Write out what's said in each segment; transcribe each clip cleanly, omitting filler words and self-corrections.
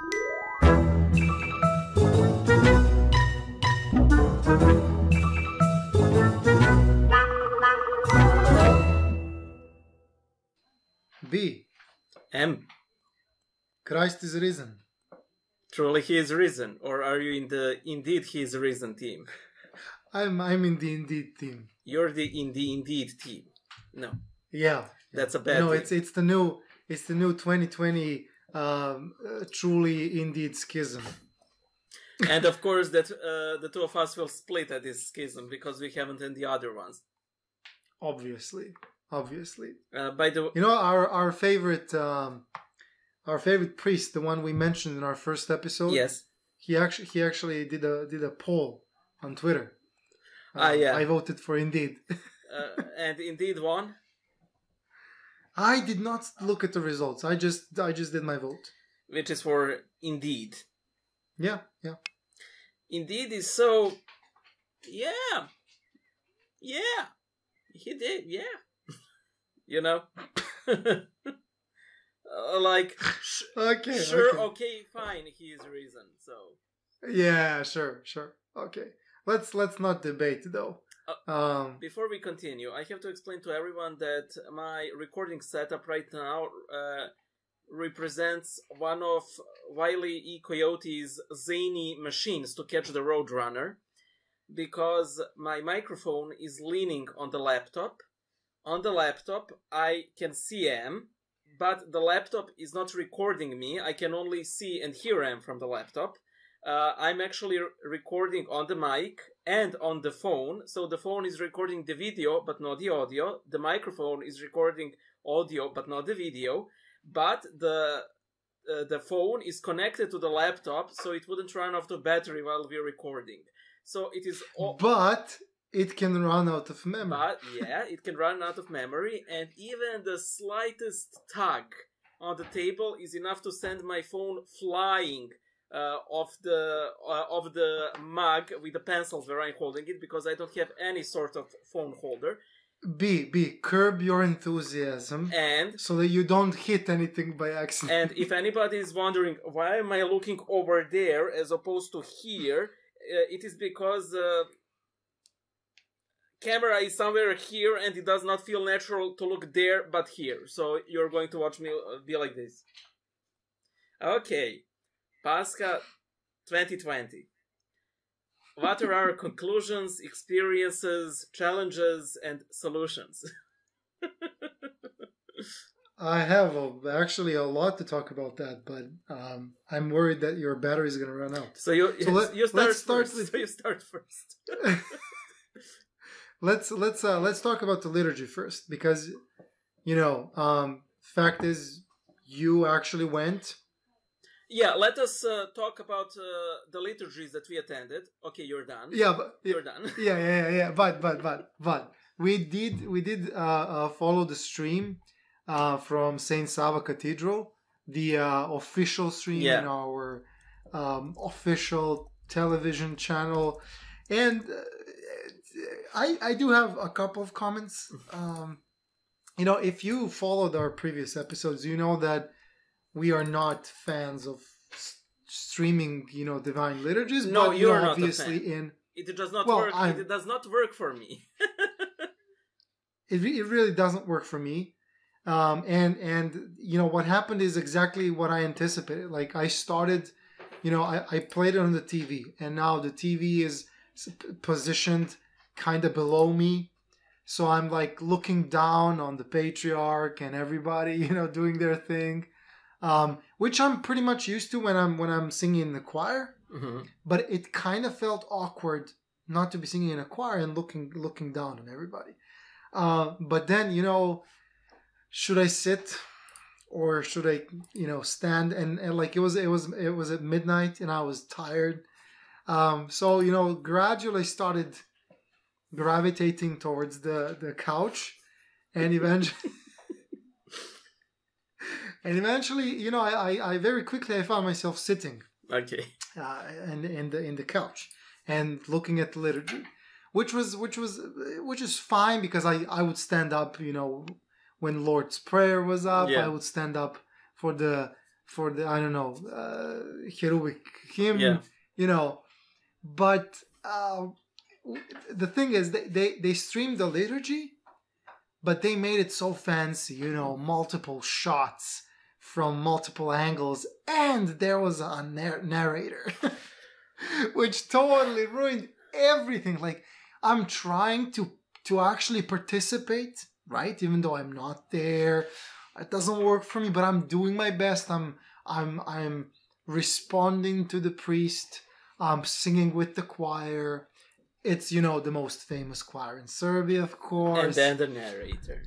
B. M. Christ is risen. Truly he is risen. Or are you in the indeed he is risen team? I'm in the indeed team. You're in the indeed team. No. Yeah. That's a bad team. it's the new 2020 truly indeed schism. And of course that the two of us will split at this schism because we haven't done the other ones. Obviously. By the our favorite priest, the one we mentioned in our first episode. Yes. He actually did a poll on Twitter. Yeah. I voted for Indeed. And Indeed won. I did not look at the results. I just did my vote. Which is for Indeed. Yeah. Indeed is so. Yeah. He did. Yeah. You know. Okay, fine. He is risen. So. Yeah, sure. Okay, let's not debate though. Before we continue, I have to explain to everyone that my recording setup right now represents one of Wile E. Coyote's zany machines to catch the Roadrunner, because my microphone is leaning on the laptop. On the laptop, I can see M, but the laptop is not recording me. I can only see and hear M from the laptop. I'm actually recording on the mic and on the phone. So the phone is recording the video, but not the audio. The microphone is recording audio, but not the video. But the phone is connected to the laptop, so it wouldn't run off the battery while we're recording. So it is... But it can run out of memory. But yeah, it can run out of memory, and even the slightest tug on the table is enough to send my phone flying off the mug with the pencils where I'm holding it, because I don't have any sort of phone holder. Curb your enthusiasm, and so that you don't hit anything by accident. And if anybody is wondering why am I looking over there as opposed to here, it is because camera is somewhere here and it does not feel natural to look there but here. So you're going to watch me be like this. Okay, Pascha 2020. What are our conclusions, experiences, challenges, and solutions? I have actually a lot to talk about that, but I'm worried that your battery is going to run out. So you start first. Let's talk about the liturgy first, because fact is you actually went. Yeah, let us talk about the liturgies that we attended. Okay, you're done. Yeah, but you're done. Yeah. But we did follow the stream from Saint Sava Cathedral, the official stream in our official television channel, and I do have a couple of comments. If you followed our previous episodes, you know that we are not fans of streaming, divine liturgies. No, but you're not obviously a fan. in. It does not work. It does not work for me. It really doesn't work for me. And what happened is exactly what I anticipated. Like I started, I played it on the TV, and now the TV is positioned kind of below me. So I'm like looking down on the patriarch and everybody, doing their thing. Which I'm pretty much used to when I'm singing in the choir, but it kind of felt awkward not to be singing in a choir and looking down on everybody. But then should I sit or should I stand? And like it was at midnight and I was tired. So gradually started gravitating towards the couch, and eventually. And eventually, I very quickly I found myself sitting, okay, in the couch and looking at the liturgy, which is fine, because I would stand up, when Lord's Prayer was up. Yeah. I would stand up for the for the, I don't know, cherubic hymn, Yeah. you know. But the thing is, they streamed the liturgy, but they made it so fancy, you know, multiple shots from multiple angles, and there was a narrator, which totally ruined everything. Like, I'm trying to actually participate, right? Even though I'm not there, it doesn't work for me. But I'm doing my best. I'm responding to the priest. I'm singing with the choir. It's, you know, the most famous choir in Serbia, of course. And then the narrator.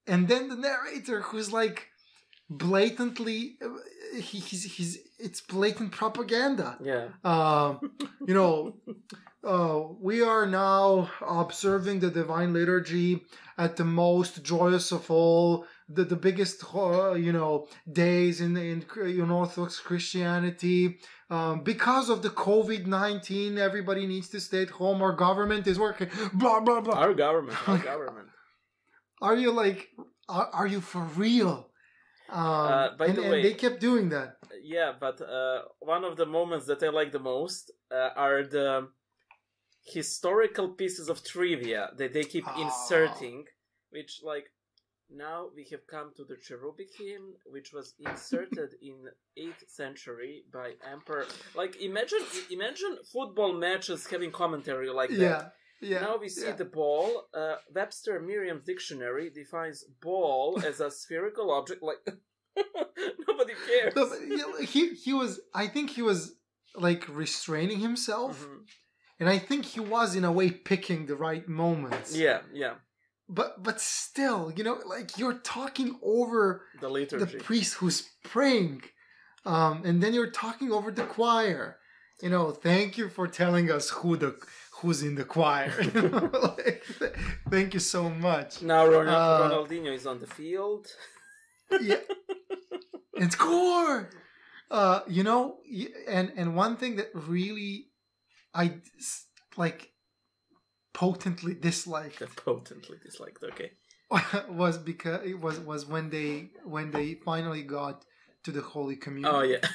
And then the narrator, who's like blatantly, it's blatant propaganda. Yeah. You know, we are now observing the divine liturgy at the most joyous of all, the biggest, you know, days in Orthodox Christianity. Because of the COVID-19, everybody needs to stay at home. Our government is working. Blah blah blah. Our government. Are you like? Are you for real? By the way, and they kept doing that. Yeah, but one of the moments that I like the most are the historical pieces of trivia that they keep inserting, which, like, now we have come to the cherubic hymn, which was inserted in 8th century by Emperor. Like, imagine football matches having commentary like that. Yeah. Now we see the ball. Webster Merriam's dictionary defines ball as a spherical object. Like, nobody cares. No, but he was. I think he was like restraining himself, and I think he was in a way picking the right moments. Yeah. But still, you know, like, you're talking over the liturgy, the priest who's praying, and then you're talking over the choir. You know, thank you for telling us who's in the choir. You know, like, thank you so much. Now Ronaldinho is on the field. Yeah, and score. You know, and one thing that really I like potently disliked. Okay. Was because it was when they finally got to the Holy Communion. Oh yeah.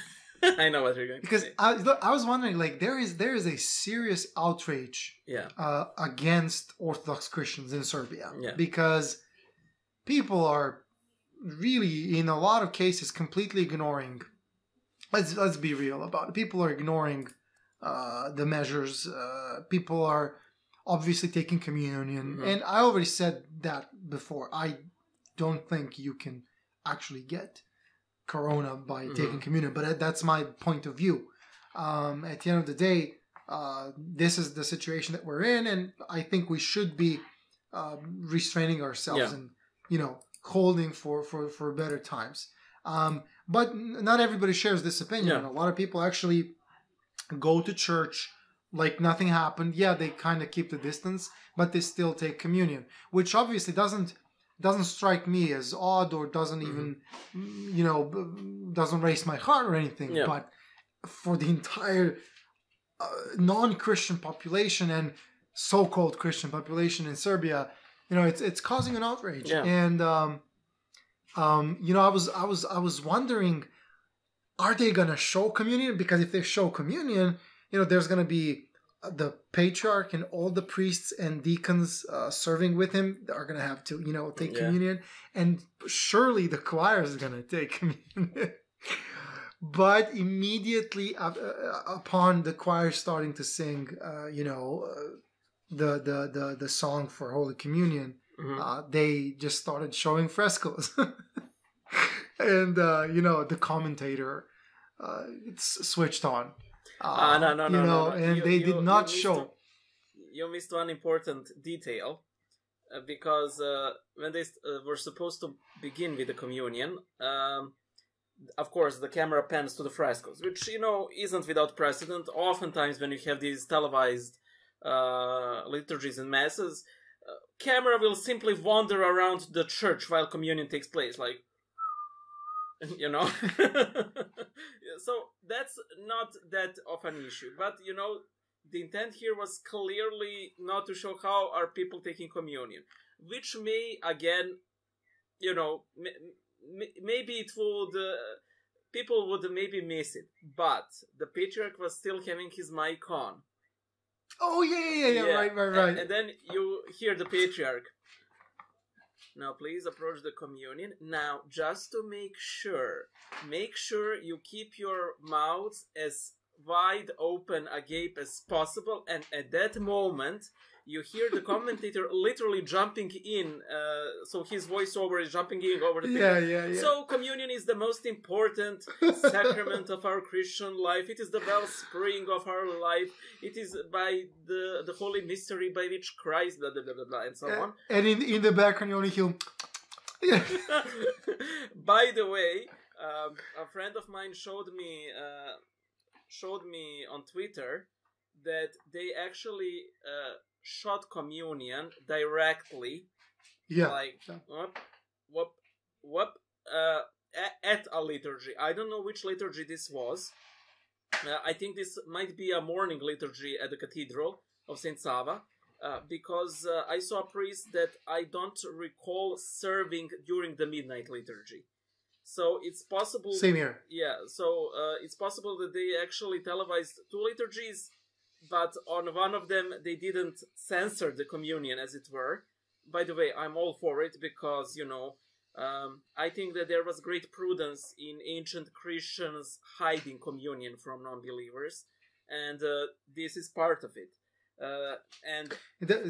I know what you're going because to say. I was wondering, like, there is a serious outrage against Orthodox Christians in Serbia, because people are really, in a lot of cases, completely ignoring. Let's be real about it. People are ignoring the measures. People are obviously taking communion, and I already said that before. I don't think you can actually get corona by taking communion, but that's my point of view. At the end of the day, this is the situation that we're in, and I think we should be restraining ourselves and, you know, holding for better times. But not everybody shares this opinion. A lot of people actually go to church like nothing happened. Yeah, they kind of keep the distance, but they still take communion, which obviously doesn't strike me as odd, or doesn't even, you know, doesn't raise my heart or anything. But for the entire non-Christian population and so-called Christian population in Serbia, you know, it's causing an outrage. And you know, I was wondering, are they gonna show communion? Because if they show communion, you know, there's gonna be the patriarch and all the priests and deacons serving with him are going to have to, you know, take communion. And surely the choir is going to take communion. But immediately upon the choir starting to sing, you know, the song for Holy Communion, they just started showing frescoes. And, you know, the commentator switched on. No. You know, and they did not show. You missed one important detail, because when they were supposed to begin with the communion, of course, the camera pans to the frescoes, which, you know, isn't without precedent. Oftentimes, when you have these televised liturgies and masses, camera will simply wander around the church while communion takes place, like, you know. So that's not that of an issue, but, you know, the intent here was clearly not to show how are people taking communion, which may, again, you know, maybe it would people would maybe miss it. But the patriarch was still having his mic on. Oh, yeah. Right. And then you hear the patriarch. Now, please approach the communion. Now, just to make sure you keep your mouths as wide open, agape as possible. And at that moment, you hear the commentator literally jumping in. So his voiceover is jumping in over the picture. Yeah. So communion is the most important sacrament of our Christian life. It is the wellspring of our life. It is by the holy mystery by which Christ, blah, blah, blah, blah, blah, and so on. And in the background, you only hear... By the way, a friend of mine showed me on Twitter that they actually shot communion directly, at a liturgy. I don't know which liturgy this was. I think this might be a morning liturgy at the Cathedral of St. Sava, because I saw a priest that I don't recall serving during the midnight liturgy. So it's possible... Same here. Yeah, so it's possible that they actually televised two liturgies, but on one of them they didn't censor the communion, as it were. By the way, I'm all for it because, I think that there was great prudence in ancient Christians hiding communion from non-believers, and this is part of it. And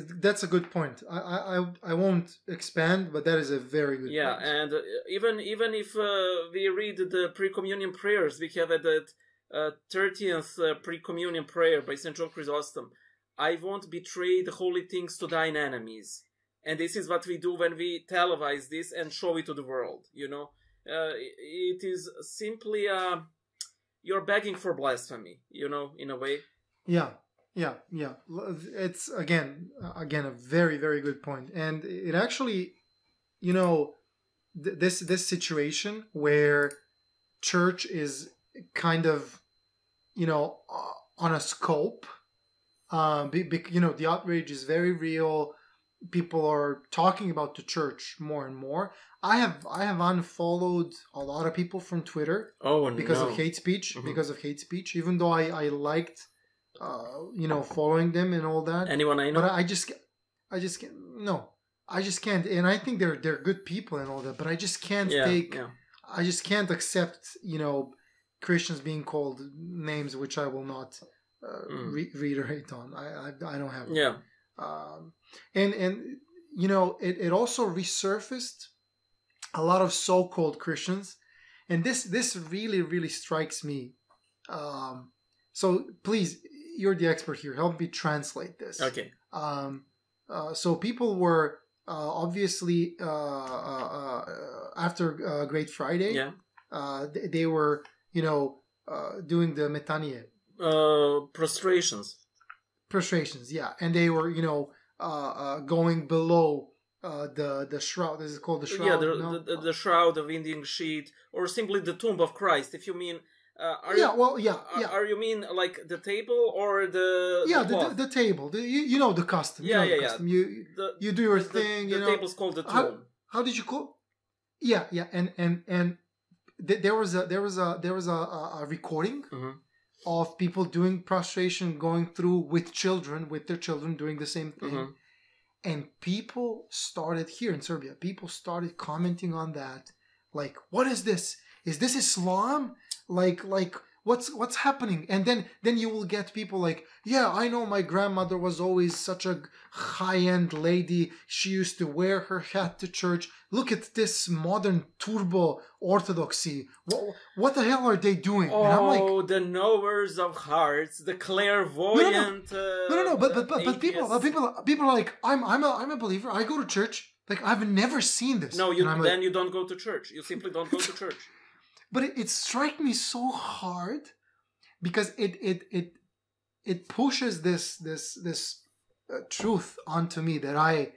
that's a good point. I won't expand, but that is a very good point. Yeah, and even if we read the pre-communion prayers, we have at the 30th pre-communion prayer by St. John Chrysostom, I won't betray the holy things to thine enemies. And this is what we do when we televise this and show it to the world, It is simply, you're begging for blasphemy, in a way. Yeah. It's, again, a very, very good point. And it actually, this situation where church is kind of, on a scope, the outrage is very real. People are talking about the church more and more. I have unfollowed a lot of people from Twitter because of hate speech. Mm-hmm. Because of hate speech, even though I liked, following them and all that. Anyone I know, but I just can't. No, I just can't. And I think they're good people and all that. But I just can't I just can't accept Christians being called names which I will not reiterate on. I don't have. Yeah. And it also resurfaced a lot of so-called Christians, and this really, really strikes me. So please, you're the expert here. Help me translate this. Okay. So people were obviously after Great Friday. Yeah. They were doing the metanie. Prostrations, yeah, and they were, going below the shroud. This is called the shroud. Yeah, the shroud, the winding sheet, or simply the tomb of Christ. If you mean, Are you mean like the table or the the table? The custom. Custom. You do your thing. The table's called the tomb. How did you call? Yeah, and there was a recording. Mm-hmm. Of people doing prostration, going through with their children doing the same thing. Mm-hmm. And people started here in Serbia, commenting on that. Like, what is this? Is this Islam? Like what's happening? And then you will get people like, yeah, I know my grandmother was always such a high-end lady. She used to wear her hat to church. Look at this modern turbo orthodoxy. What the hell are they doing? Oh, and I'm like, the knowers of hearts, the clairvoyant. No. But people are like, I'm a believer. I go to church. Like, I've never seen this. No, you don't go to church. You simply don't go to church. But it struck me so hard because it pushes this truth onto me that I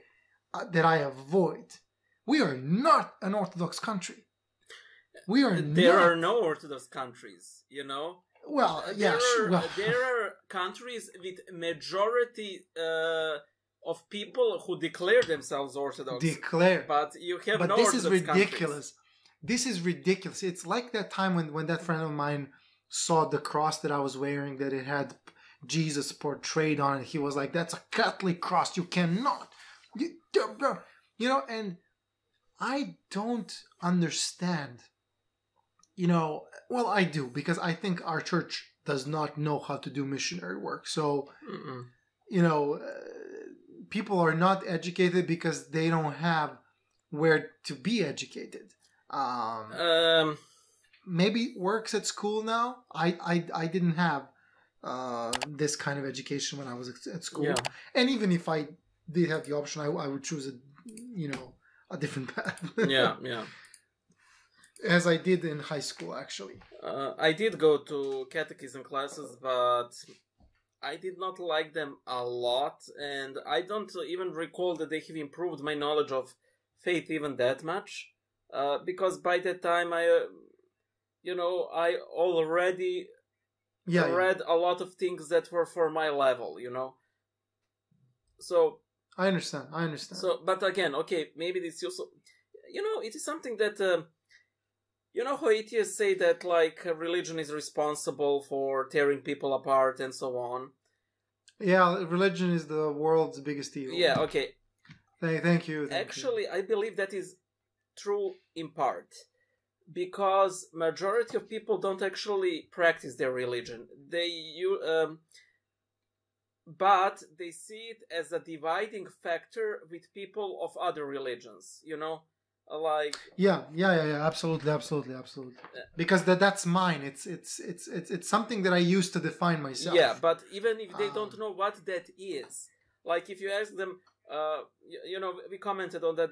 avoid. We are not an Orthodox country. We are. There are no Orthodox countries. Well, there are countries with majority of people who declare themselves Orthodox. But you have no Orthodox this is ridiculous. countries. this is ridiculous. It's like that time when that friend of mine saw the cross that I was wearing, that it had Jesus portrayed on it. He was like, that's a Catholic cross. You cannot. And I don't understand. Well, I do, because I think our church does not know how to do missionary work. So, people are not educated because they don't have where to be educated. Maybe it works at school now. I didn't have this kind of education when I was at school. Yeah. And even if I did have the option, I would choose a different path. Yeah. As I did in high school, actually. I did go to catechism classes, but I did not like them a lot, and I don't even recall that they have improved my knowledge of faith even that much. Because by that time I already read a lot of things that were for my level, So I understand. So, but again, okay, maybe this also, it is something that, how atheists say that, like, religion is responsible for tearing people apart and so on. Yeah, religion is the world's biggest evil. Yeah, okay. Thank you. Actually, I believe that is true in part, because majority of people don't actually practice their religion. But they see it as a dividing factor with people of other religions, like absolutely, because that's mine. It's something that I use to define myself. Yeah, but even if they don't know what that is, like if you ask them, we commented on that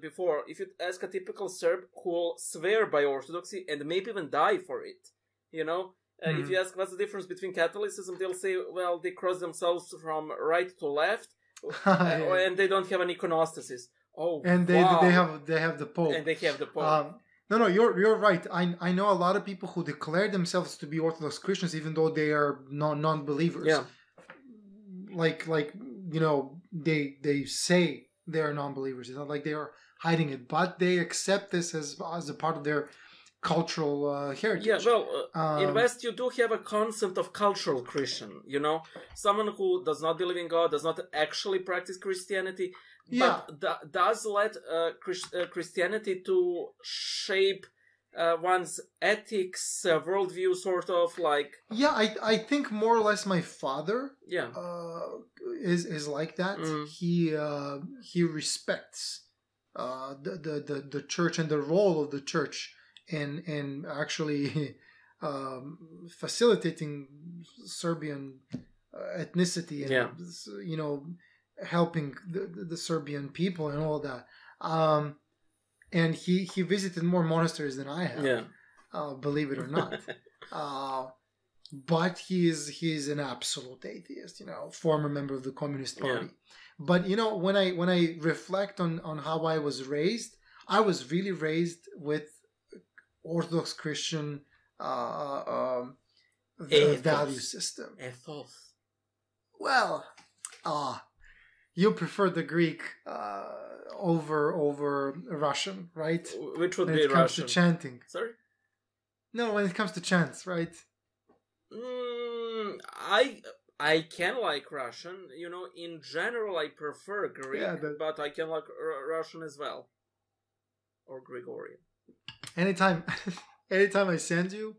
before. If you ask a typical Serb who will swear by Orthodoxy and maybe even die for it, if you ask what's the difference between Catholicism, they'll say, well, they cross themselves from right to left, and they don't have an iconostasis. Oh, and they have the Pope. And they have the Pope. No, you're right. I know a lot of people who declare themselves to be Orthodox Christians even though they are non-believers. Yeah. Like they say they are non-believers. It's not like they are hiding it, but they accept this as a part of their cultural heritage. Yeah, well, in West you do have a concept of cultural Christian, someone who does not believe in God, does not actually practice Christianity, but does let Christianity to shape one's ethics, worldview, sort of like. Yeah, I think more or less my father. Yeah. Is like that. He respects the church and the role of the church in actually facilitating Serbian ethnicity and helping the Serbian people and all that. And he visited more monasteries than I have, believe it or not. But he's an absolute atheist, former member of the Communist Party. But when I reflect on how I was raised, I was really raised with Orthodox Christian value system. Ethos. Well, you prefer the Greek over Russian, right? Which would when be it comes Russian. to chanting. Sorry? No, when it comes to chants, right? I can like Russian. In general, I prefer Greek, but I can like Russian as well. Or Gregorian. Anytime I send you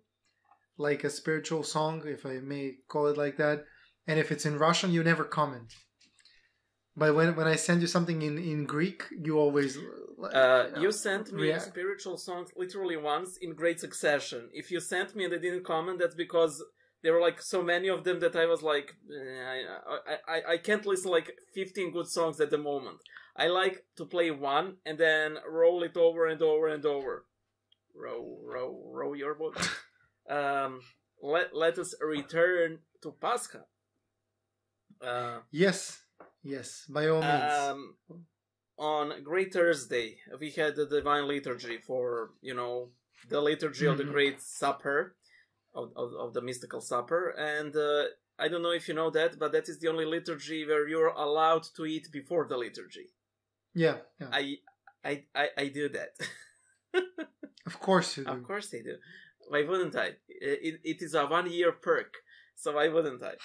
like a spiritual song, if I may call it like that, and if it's in Russian, you never comment. But when I send you something in Greek, you always you sent me spiritual songs literally once in great succession. If you sent me and I didn't comment, that's because there were like so many of them that I was like, I can't listen like 15 good songs at the moment. I like to play one and then roll it over and over and over. Row your boat. Let us return to Pascha. Yes, by all means. On Great Thursday, we had the Divine Liturgy for, the liturgy of the Great Supper, of the Mystical Supper, and I don't know if you know that, but that is the only liturgy where you're allowed to eat before the liturgy. Yeah. I do that. Of course you do. Of course they do. Why wouldn't I? It is a 1 year perk, so why wouldn't I?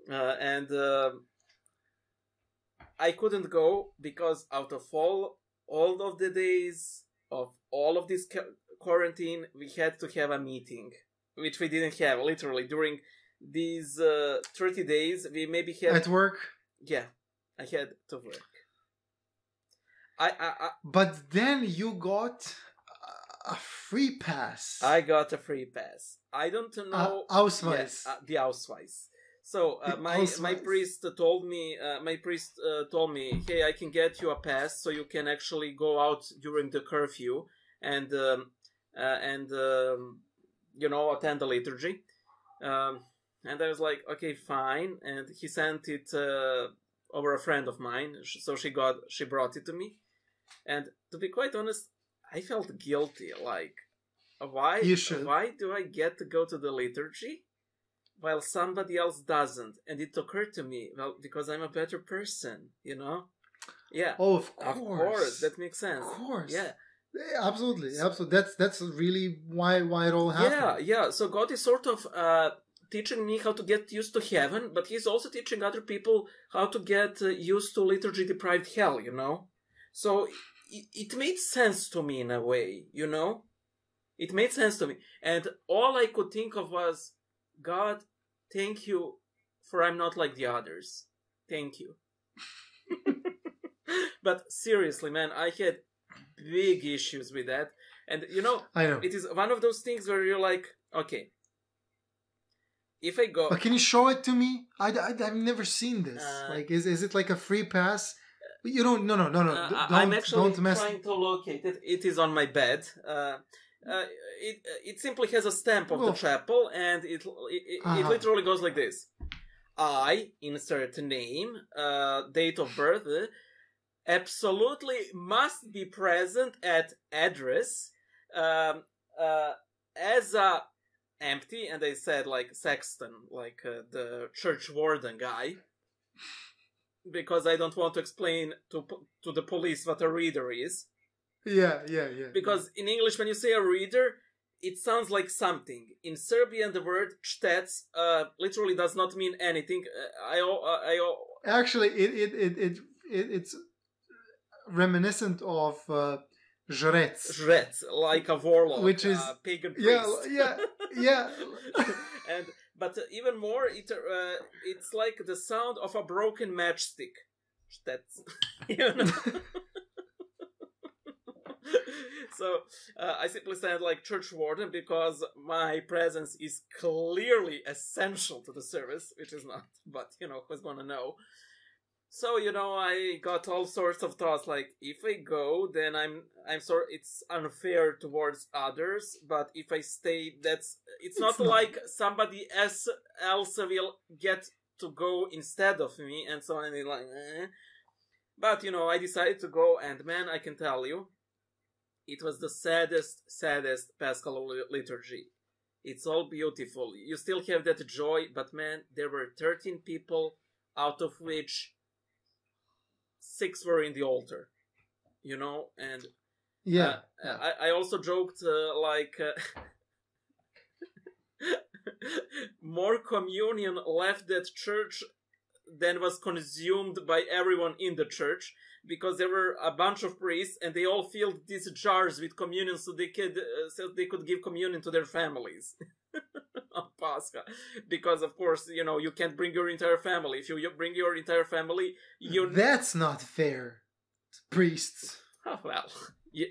And I couldn't go because out of all of the days of all of this quarantine, we had to have a meeting, which we didn't have. Literally during these 30 days, we maybe had at work. Yeah, I had to work. But then you got a free pass. I got a free pass. I don't know. Ausweis. Yeah, the Ausweis. So my priest told me. Hey, I can get you a pass so you can actually go out during the curfew and attend the liturgy. And I was like, okay, fine. And he sent it over a friend of mine. So she brought it to me. And to be quite honest, I felt guilty. Like, why do I get to go to the liturgy while somebody else doesn't? And it occurred to me, well, because I'm a better person, you know? Yeah. Oh, of course. Of course, that makes sense. Of course. Yeah. Absolutely. That's really why it all happened. Yeah. So God is sort of teaching me how to get used to heaven, but He's also teaching other people how to get used to liturgy-deprived hell, you know? So it made sense to me in a way, you know? It made sense to me. And all I could think of was, God, thank you for I'm not like the others. Thank you. But seriously, man, I had big issues with that. And, you know, I know. It is one of those things where you're like, okay, if I go... But can you show it to me? I've never seen this. Is it like a free pass? You don't... No. I'm actually trying to locate it. It is on my bed. It simply has a stamp of the chapel, and it literally goes like this. I, insert name, date of birth, absolutely must be present at address as a empty, and they said like sexton, like the church warden guy, because I don't want to explain to the police what a reader is. Yeah. Because in English, when you say a reader, it sounds like something. In Serbian, the word čtec literally does not mean anything. Actually, it's reminiscent of žrec. Žrec, like a warlock, which is pagan priest. Yeah. But even more, it's like the sound of a broken matchstick. Čtec. You know? So I simply said like church warden because my presence is clearly essential to the service, which is not, but you know, who's gonna know? So, you know, I got all sorts of thoughts like, if I go, then I'm sorry, it's unfair towards others, but if I stay, it's not like somebody else will get to go instead of me, and so I'm like, But, you know, I decided to go, and man, I can tell you, it was the saddest Paschal liturgy. It's all beautiful. You still have that joy, but man, there were 13 people, out of which 6 were in the altar. You know, and I also joked more communion left that church than was consumed by everyone in the church, because there were a bunch of priests and they all filled these jars with communion so they could give communion to their families on Pascha. Because of course, you know, you can't bring your entire family. If you bring your entire family, that's not fair, priests. Oh, well.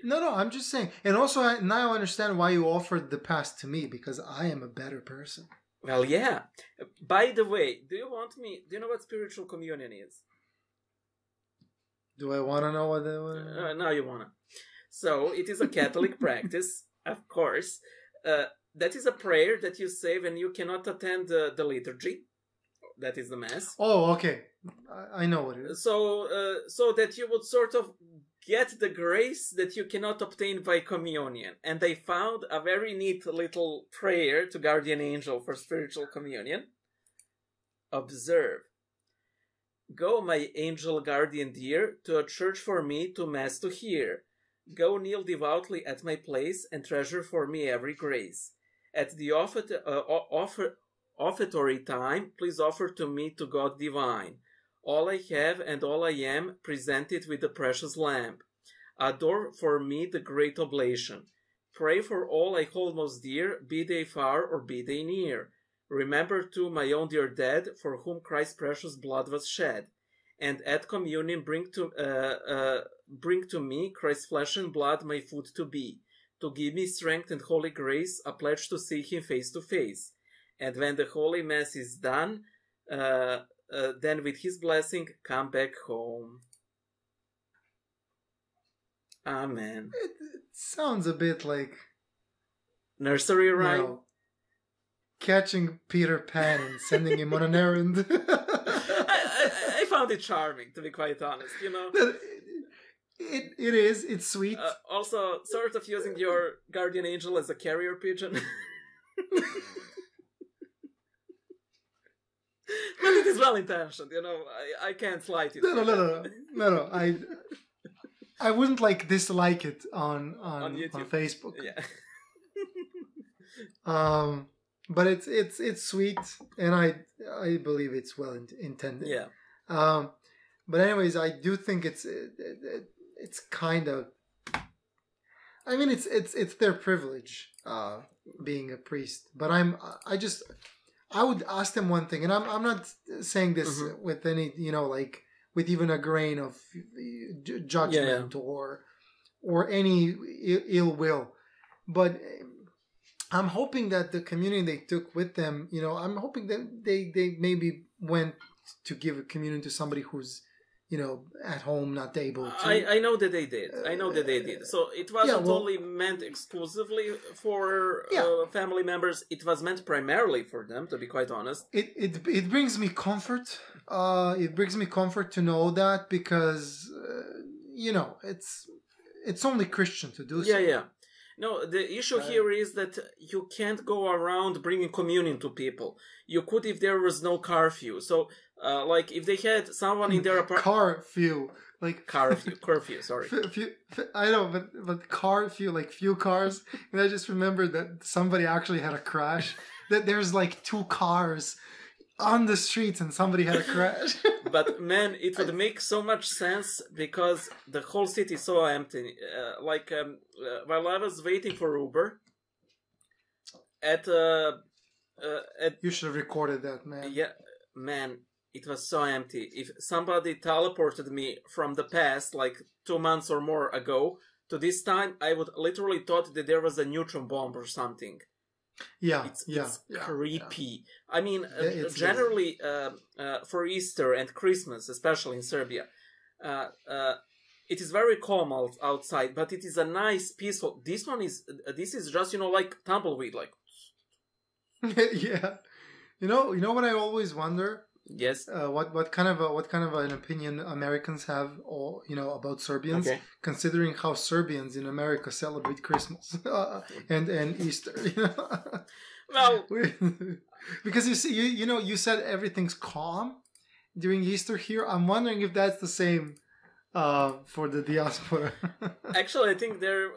No, I'm just saying. And also, now I understand why you offered the pass to me, because I am a better person. Well, yeah. By the way, do you know what spiritual communion is? Do I want to know what they want to know? Now you want to. So, it is a Catholic practice, of course. That is a prayer that you say when you cannot attend the liturgy. That is the Mass. Oh, okay. I know what it is. So that you would sort of get the grace that you cannot obtain by communion. And they found a very neat little prayer to Guardian Angel for spiritual communion. Observe. Go, my angel guardian dear, to a church for me to Mass to hear. Go kneel devoutly at my place, and treasure for me every grace. At the offertory time, please offer to me to God divine. All I have and all I am, present it with the precious lamp. Adore for me the great oblation. Pray for all I hold most dear, be they far or be they near. Remember too my own dear dead, for whom Christ's precious blood was shed. And at communion bring to me Christ's flesh and blood, my food to be, to give me strength and holy grace, a pledge to see him face to face. And when the holy mass is done, then with his blessing come back home. Amen. It sounds a bit like nursery rhyme. You know, catching Peter Pan and sending him on an errand. I found it charming, to be quite honest. You know, it is. It's sweet. Also, sort of using your guardian angel as a carrier pigeon. But it is well intentioned. You know, I can't slight it. No. I wouldn't dislike it on Facebook. Yeah. But it's sweet, and I believe it's well intended. Yeah. But anyways, I do think it's kind of. I mean, it's their privilege, being a priest. But I would ask them one thing, and I'm not saying this with any, with even a grain of judgment or any ill will, but I'm hoping that the communion they took with them, I'm hoping that they maybe went to give a communion to somebody who's, at home, not able to. I know that they did. So it wasn't only meant exclusively for family members. It was meant primarily for them, to be quite honest. It brings me comfort. It brings me comfort to know that, because, it's only Christian to do so. Yeah. No, the issue here is that you can't go around bringing communion to people. You could if there was no curfew. So, if they had someone in their apartment... Curfew, sorry. I know, but curfew, few cars. And I just remembered that somebody actually had a crash. That there's 2 cars on the streets and somebody had a crash. But man, it would make so much sense because the whole city is so empty. While I was waiting for Uber, you should have recorded that, man. Yeah, man, it was so empty. If somebody teleported me from the past, 2 months or more ago, to this time, I would literally thought that there was a neutron bomb or something. Yeah, it's creepy. Yeah. I mean, generally, for Easter and Christmas, especially in Serbia, it is very calm outside, but it is a nice, peaceful. This is just tumbleweed, Yeah, you know what I always wonder. Yes. What kind of an opinion Americans have, about Serbians, considering how Serbians in America celebrate Christmas and Easter. Well, because you see, you said everything's calm during Easter here. I'm wondering if that's the same for the diaspora. Actually, I think there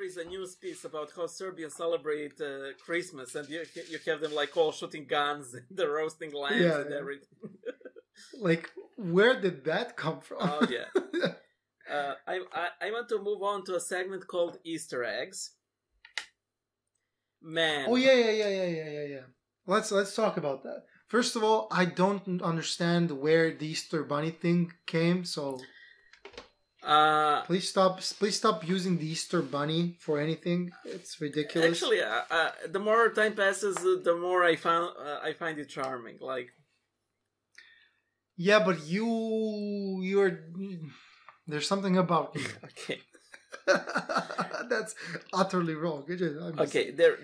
is a news piece about how Serbians celebrate Christmas, and you have them all shooting guns and the roasting lambs and everything. Where did that come from? Oh yeah. I want to move on to a segment called Easter eggs. Man. Oh yeah. Let's talk about that. First of all, I don't understand where the Easter bunny thing came, so. Please stop using the Easter bunny for anything. It's ridiculous. Actually, the more time passes, the more I find it charming. Yeah, but you're there's something about you. Okay. That's utterly wrong. Okay, there.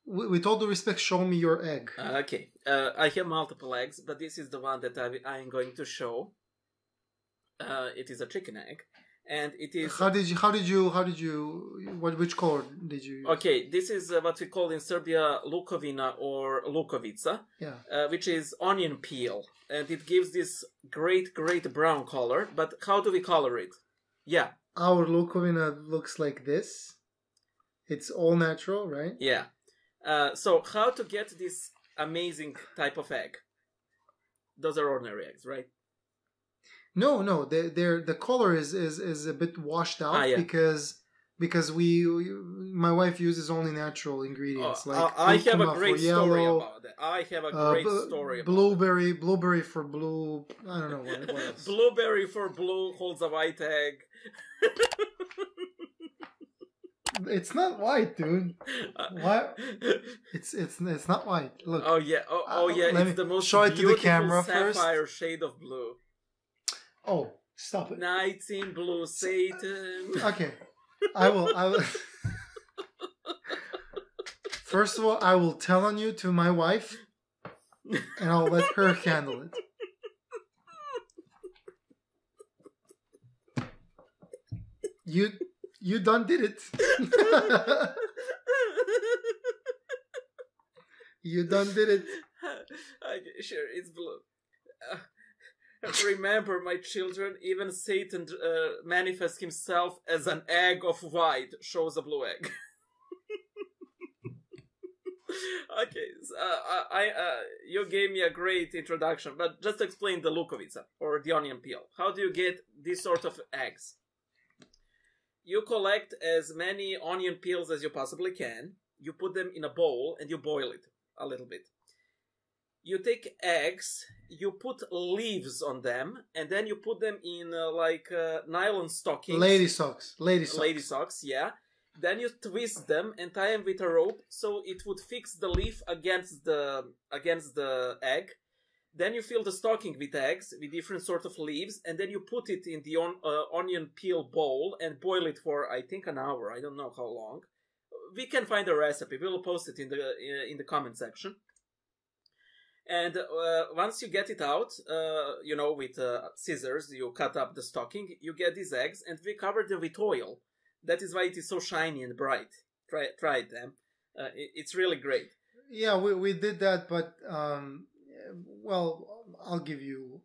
With all due respect, show me your egg. Okay, I have multiple eggs, but this is the one that I am going to show. It is a chicken egg, and it is. Which color did you use? Okay, this is what we call in Serbia lukovina or lukovica, which is onion peel, and it gives this great brown color. But how do we color it? Yeah, our Lukovina looks like this. It's all natural, right? Yeah. So how to get this amazing type of egg? Those are ordinary eggs, right? No. The color is a bit washed out yeah. because my wife uses only natural ingredients like I have a great story yellow, about that. I have a great story about blueberry for blue. I don't know what else. Blueberry for blue holds a white egg. It's not white, dude. What? It's not white. Look. Oh yeah. Oh yeah. It's the most show it to the camera sapphire first. shade of blue. Oh, stop it. Nights in blue, Satan. Okay. I will. First of all, I will tell on you to my wife, and I'll let her handle it. You done did it. You done did it. Sure, it's blue. Remember, my children, even Satan manifests himself as an egg of white, shows a blue egg. Okay, you gave me a great introduction, but just explain the lukovica, or the onion peel. How do you get this sort of eggs? You collect as many onion peels as you possibly can, you put them in a bowl, and you boil it a little bit. You take eggs, you put leaves on them, and then you put them in nylon stockings. Lady socks, yeah. Then you twist them and tie them with a rope so it would fix the leaf against the egg. Then you fill the stocking with eggs, with different sort of leaves, and then you put it in the onion peel bowl and boil it for, I think, an hour. I don't know how long. We can find a recipe. We'll post it in the comment section. And once you get it out, with scissors, you cut up the stocking, you get these eggs, and we cover them with oil. That is why it is so shiny and bright. Try them. It's really great. Yeah, we did that, but I'll give you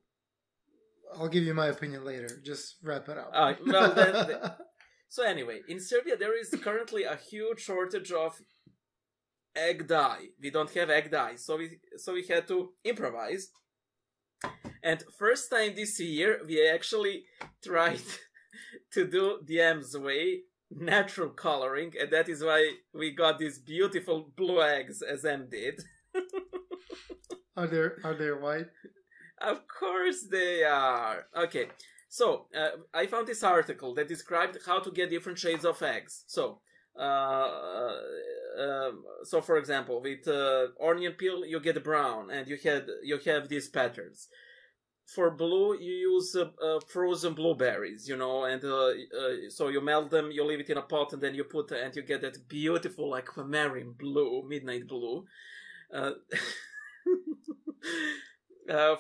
my opinion later. Just wrap it up. So anyway, in Serbia there is currently a huge shortage of egg dye. We don't have egg dye, so we had to improvise. And first time this year, we actually tried to do the M's way, natural coloring, and that is why we got these beautiful blue eggs, as M did. Are they white? Of course they are. Okay, so I found this article that described how to get different shades of eggs. So for example, with onion peel, you get brown, and you have these patterns. For blue, you use frozen blueberries, and so you melt them, you leave it in a pot, and then you get that beautiful aquamarine blue, midnight blue.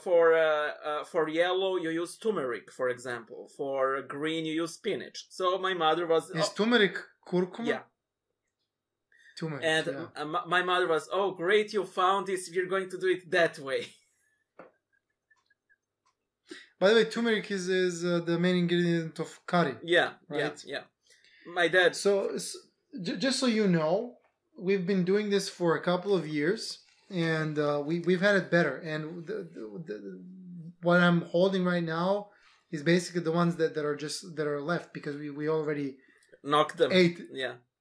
For yellow, you use turmeric, for example. For green, you use spinach. So my mother was... Is turmeric curcuma? Yeah. Turmeric, and my mother was, oh, great, you found this. We're going to do it that way. By the way, turmeric is the main ingredient of curry. Yeah, right? Yeah. My dad... So just so you know, we've been doing this for a couple of years. And we've had it better. And what I'm holding right now is basically the ones that are left, because we already knocked them. Ate.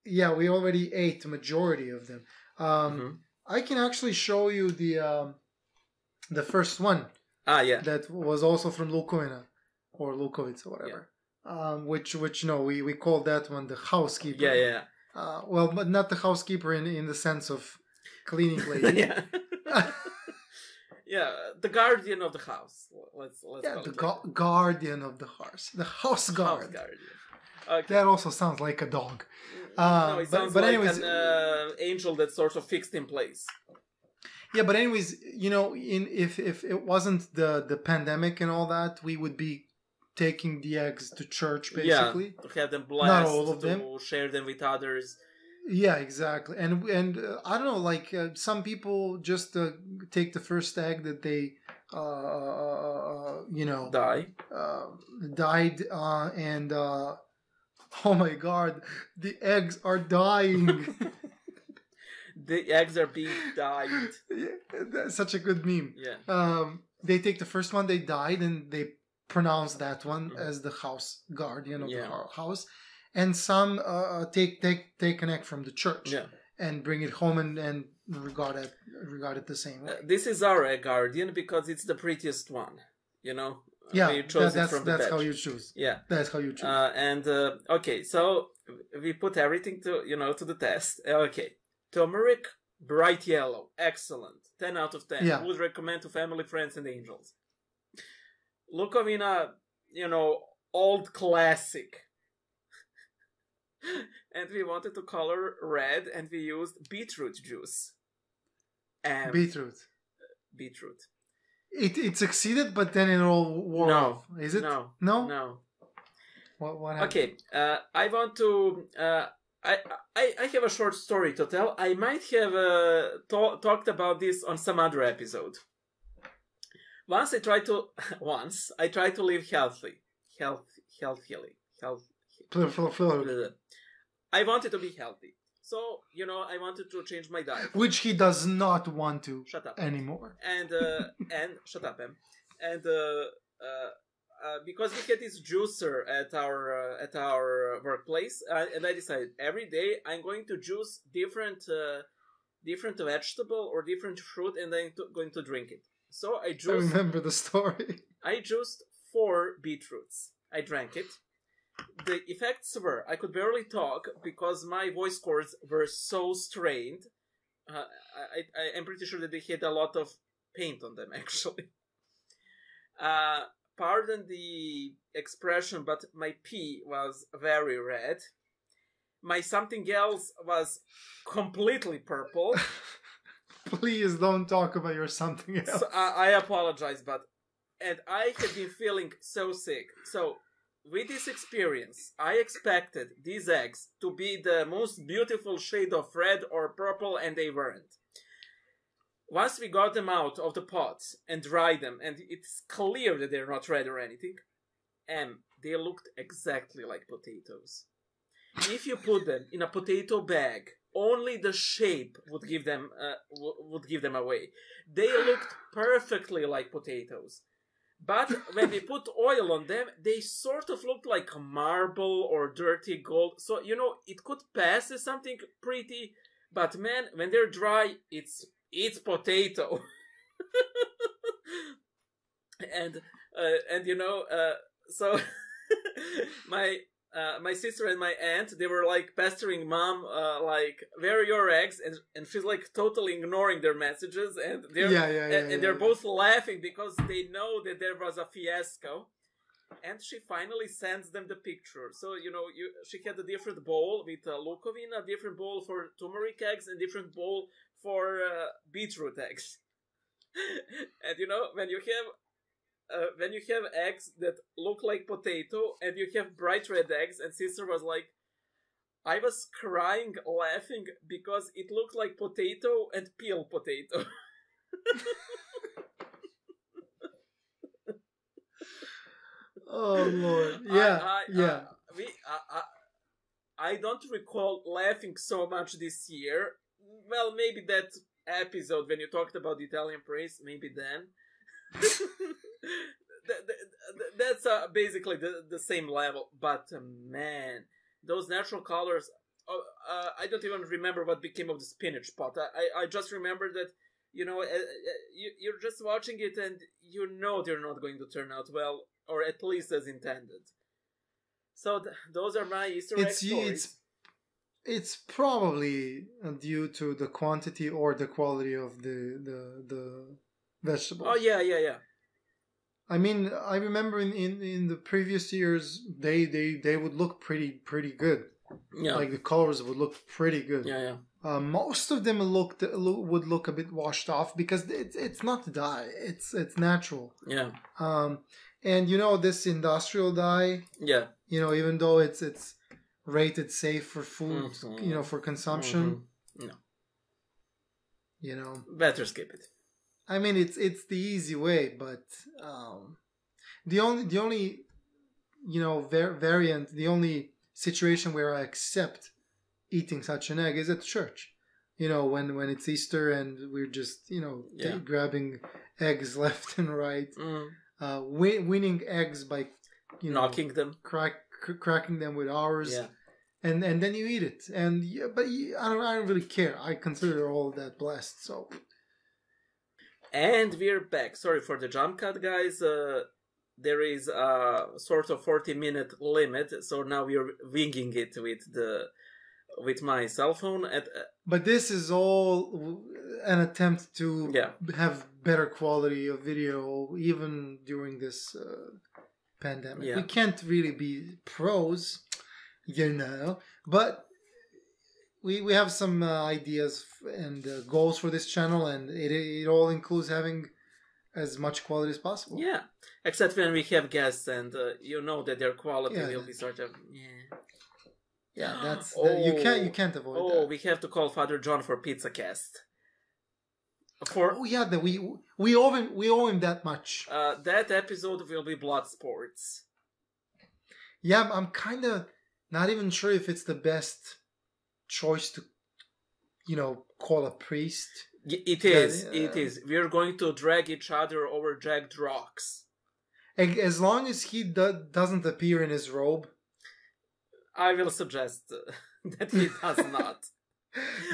Yeah, we already ate the majority of them. I can actually show you the first one. Yeah. That was also from Lukovina or Lukovica, whatever. Yeah. Which we call that one the housekeeper. Yeah. But not the housekeeper in the sense of cleaning lady. Yeah. Yeah, the guardian of the house. Let's the guardian of the house. The house guard. House guardian. Okay. That also sounds like a dog. No, it sounds like anyways, an angel that's sort of fixed in place. Yeah, but anyways, if it wasn't the pandemic and all that, we would be taking the eggs to church, basically. Yeah, to have them blessed, not all of them, to share them with others. Yeah, exactly. And I don't know, some people just take the first egg that they dyed and Oh my God, the eggs are dying. The eggs are being dyed. Yeah, that's such a good meme. Yeah. They take the first one they died and they pronounce that one as the house guardian of the house, and some take an egg from the church and bring it home and regard it the same way. This is our egg guardian because it's the prettiest one, you know. Yeah, we chose it from the that's batch. how you choose. Yeah, that's how you choose. Okay, so we put everything to the test. Okay, turmeric, bright yellow, excellent, 10 out of 10. Yeah. Would recommend to family, friends, and angels. Lukovina, old classic. And we wanted to color red, and we used beetroot juice. Beetroot. It succeeded, but then it all wore off. Is it? No. What happened? Okay, I want to. I have a short story to tell. I might have talked about this on some other episode. Once I tried to live healthily. I wanted to be healthy. So, I wanted to change my diet. Which he does not want to Shut up. anymore. And shut up, Em. And because we had this juicer at our workplace, and I decided every day I'm going to juice different vegetable or different fruit, and I'm going to drink it. So I remember the story. I juiced 4 beetroots. I drank it. The effects were I could barely talk because my voice cords were so strained. I'm pretty sure that they had a lot of paint on them, actually. Pardon the expression, but my pee was very red. My something else was completely purple. Please don't talk about your something else. So, I apologize, and I had been feeling so sick. So, with this experience, I expected these eggs to be the most beautiful shade of red or purple, and they weren't. Once we got them out of the pots and dried them, and it's clear that they're not red or anything, they looked exactly like potatoes. If you put them in a potato bag, only the shape would give them away. They looked perfectly like potatoes. But when we put oil on them, they sort of looked like marble or dirty gold. So, it could pass as something pretty, but man, when they're dry, it's potato. So my sister and my aunt, they were like pestering mom, like, where are your eggs? And she's like totally ignoring their messages, and they're both laughing because they know that there was a fiasco. And she finally sends them the picture. So, she had a different bowl with Lukovin, a different bowl for turmeric eggs, and different bowl for beetroot eggs. And when you have eggs that look like potato and you have bright red eggs, and sister was like, I was crying laughing because it looked like potato and peel potato. Oh Lord. Yeah. I don't recall laughing so much this year. Well, maybe that episode when you talked about the Italian praise, maybe then. That's basically the same level. But man, those natural colors. I don't even remember what became of the spinach pot. I just remember that you're just watching it and they're not going to turn out well, or at least as intended. So those are my Easter egg stories. It's probably due to the quantity or the quality of the vegetables. Oh yeah. I mean, I remember in the previous years they would look pretty good. Yeah. Like the colors would look pretty good. Yeah. Most of them would look a bit washed off because it's not dye. It's natural. Yeah. And this industrial dye. Yeah. Even though it's rated safe for food, for consumption. No. Better skip it. I mean, it's the easy way, but the only variant, the only situation where I accept eating such an egg is at church. When it's Easter and we're just, grabbing eggs left and right, winning eggs by, knocking them, cracking them with ours, and then you eat it. And I don't really care. I consider all that blessed. So. And we're back. Sorry for the jump cut, guys. There is a sort of 40-minute limit, so now we're winging it with my cell phone. But this is all an attempt to have better quality of video, even during this pandemic. Yeah. We can't really be pros, but we have some ideas and goals for this channel, and it all includes having as much quality as possible. Yeah, except when we have guests, and that their quality will be sort of Yeah, that's you can't avoid that. Oh, we have to call Father John for Pizza Cast. We owe him that much. That episode will be blood sports. Yeah, I'm kind of not even sure if it's the best choice to, call a priest. It is. It is. We're going to drag each other over jagged rocks. As long as he doesn't appear in his robe. I will suggest that he does not.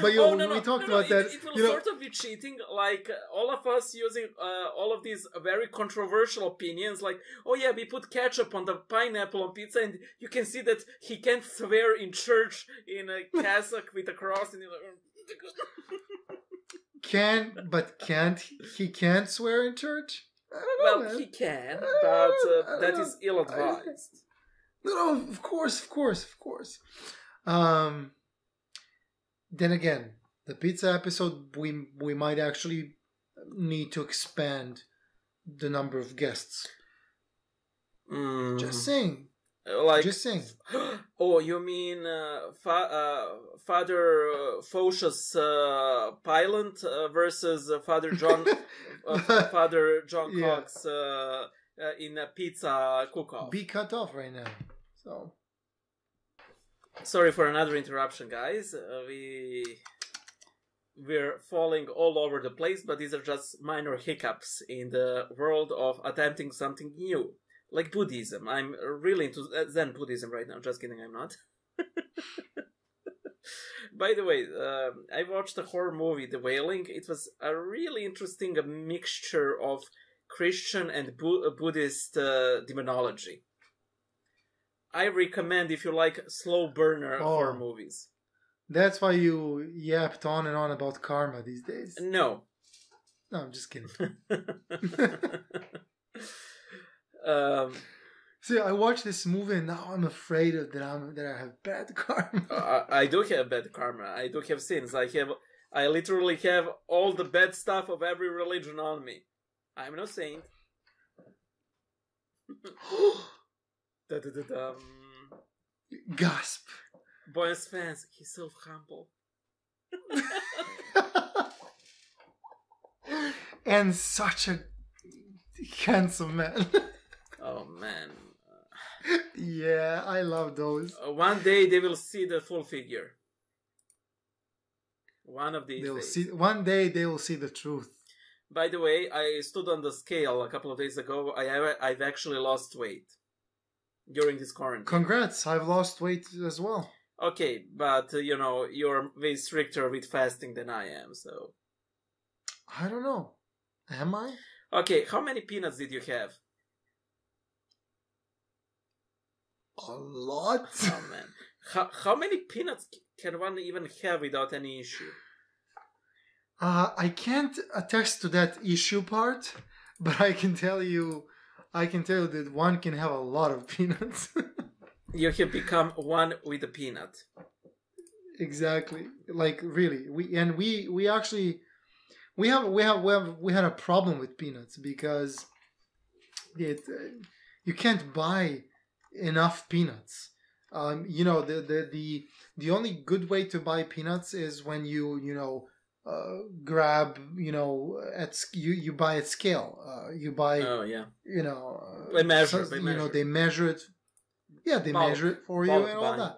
But we talked about that. It will sort of be cheating, like all of us using all of these very controversial opinions, like, oh yeah, we put ketchup on the pineapple on pizza, and you can see that he can't swear in church in a cassock with a cross, and he can't swear in church? Well, man. He can, but that is ill-advised. No, of course. Then again, the pizza episode, we might actually need to expand the number of guests. Just saying. Just saying. Oh, you mean Father Photius Pilate versus Father John Father John Cox in a pizza cook-off. Be cut off right now. So. Sorry for another interruption, guys. We're falling all over the place, but these are just minor hiccups in the world of attempting something new, like Buddhism. I'm really into Zen Buddhism right now. Just kidding, I'm not. By the way, I watched a horror movie, The Wailing. It was a really interesting mixture of Christian and Buddhist demonology. I recommend if you like slow burner horror movies. That's why you yapped on and on about karma these days. No, I'm just kidding. See, I watched this movie and now I'm afraid that I have bad karma. I do have bad karma. I do have sins. I literally have all the bad stuff of every religion on me. I'm no saint. Gasp. Boy's fans, he's so humble. And such a handsome man. Oh man. Yeah, I love those. One day they will see the full figure. One of these days. One day they will see the truth. By the way, I stood on the scale a couple of days ago. I've actually lost weight during this quarantine. Congrats, I've lost weight as well. Okay, but you're way stricter with fasting than I am, so. I don't know. Am I? Okay, how many peanuts did you have? A lot. Oh man. How many peanuts can one even have without any issue? I can't attest to that issue part, but I can tell you that one can have a lot of peanuts. You have become one with a peanut. Exactly. Like really. We actually had a problem with peanuts because you can't buy enough peanuts. The only good way to buy peanuts is when you grab, you buy at scale. You buy. Oh yeah. They measure. They measure. They measure it. Yeah, they Bulk- measure it for you bulk and all buying. that.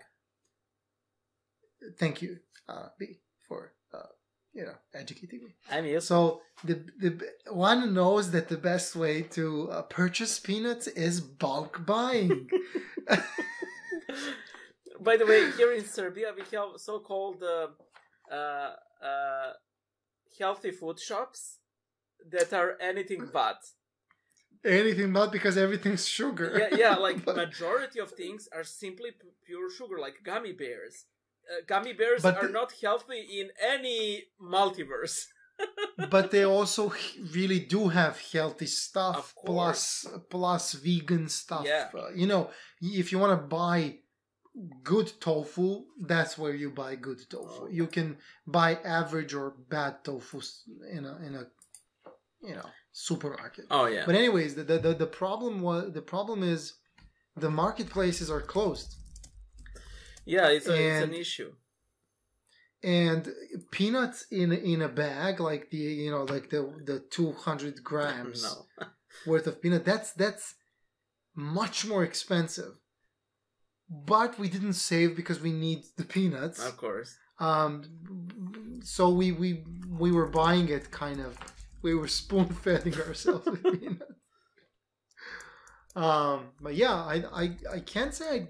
Thank you, B, for educating me. I'm used. So the one knows that the best way to purchase peanuts is bulk buying. By the way, here in Serbia, we have so-called healthy food shops that are anything but. Anything but, because everything's sugar. Yeah, like majority of things are simply pure sugar, like gummy bears. Gummy bears But are not healthy in any multiverse. But they also really do have healthy stuff, Of course. plus vegan stuff. Yeah. If you want to buy good tofu, that's where you buy good tofu. Oh. You can buy average or bad tofu in a supermarket. Oh yeah. But anyways, the problem is the marketplaces are closed. Yeah, it's an issue. And peanuts in a bag, like the 200 grams No. worth of peanut, that's much more expensive. But we didn't save because we need the peanuts. Of course. So we were buying it kind of. We were spoon feeding ourselves with peanuts. But yeah, I can't say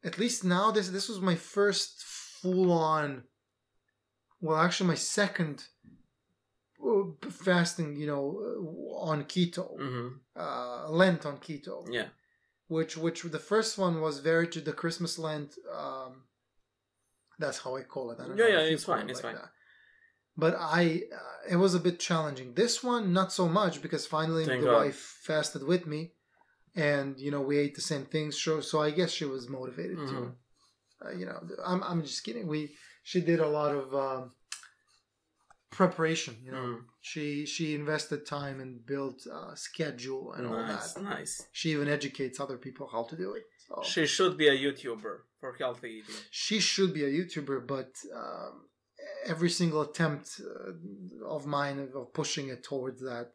at least now this was my first full on. Well, actually, my second fasting. On keto. Mm-hmm. Lent on keto. Yeah. Which the first one was the Christmas Lent. That's how I call it. I don't know if you it's call fine. it It's like fine. that. But it was a bit challenging. This one, not so much, because finally Thank the God. wife fasted with me, and we ate the same things. So I guess she was motivated too. I'm just kidding. She did a lot of preparation. She invested time and built a schedule and all that. Nice. She even educates other people how to do it. So. She should be a YouTuber for healthy eating. She should be a YouTuber, but every single attempt of mine of pushing it towards that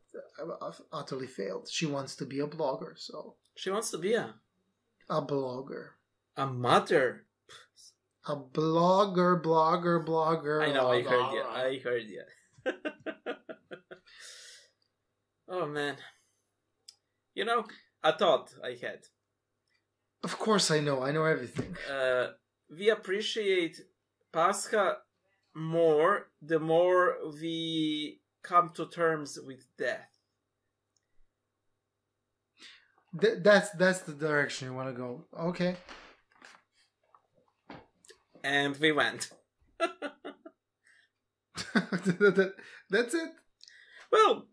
utterly failed. She wants to be a blogger, so She wants to be a blogger, a mother. a blogger. I know. I heard you. Oh man. A thought I had. Of course, I know everything. We appreciate Pascha more the more we come to terms with death. That's the direction you want to go. Okay. And we went. That's it. Well,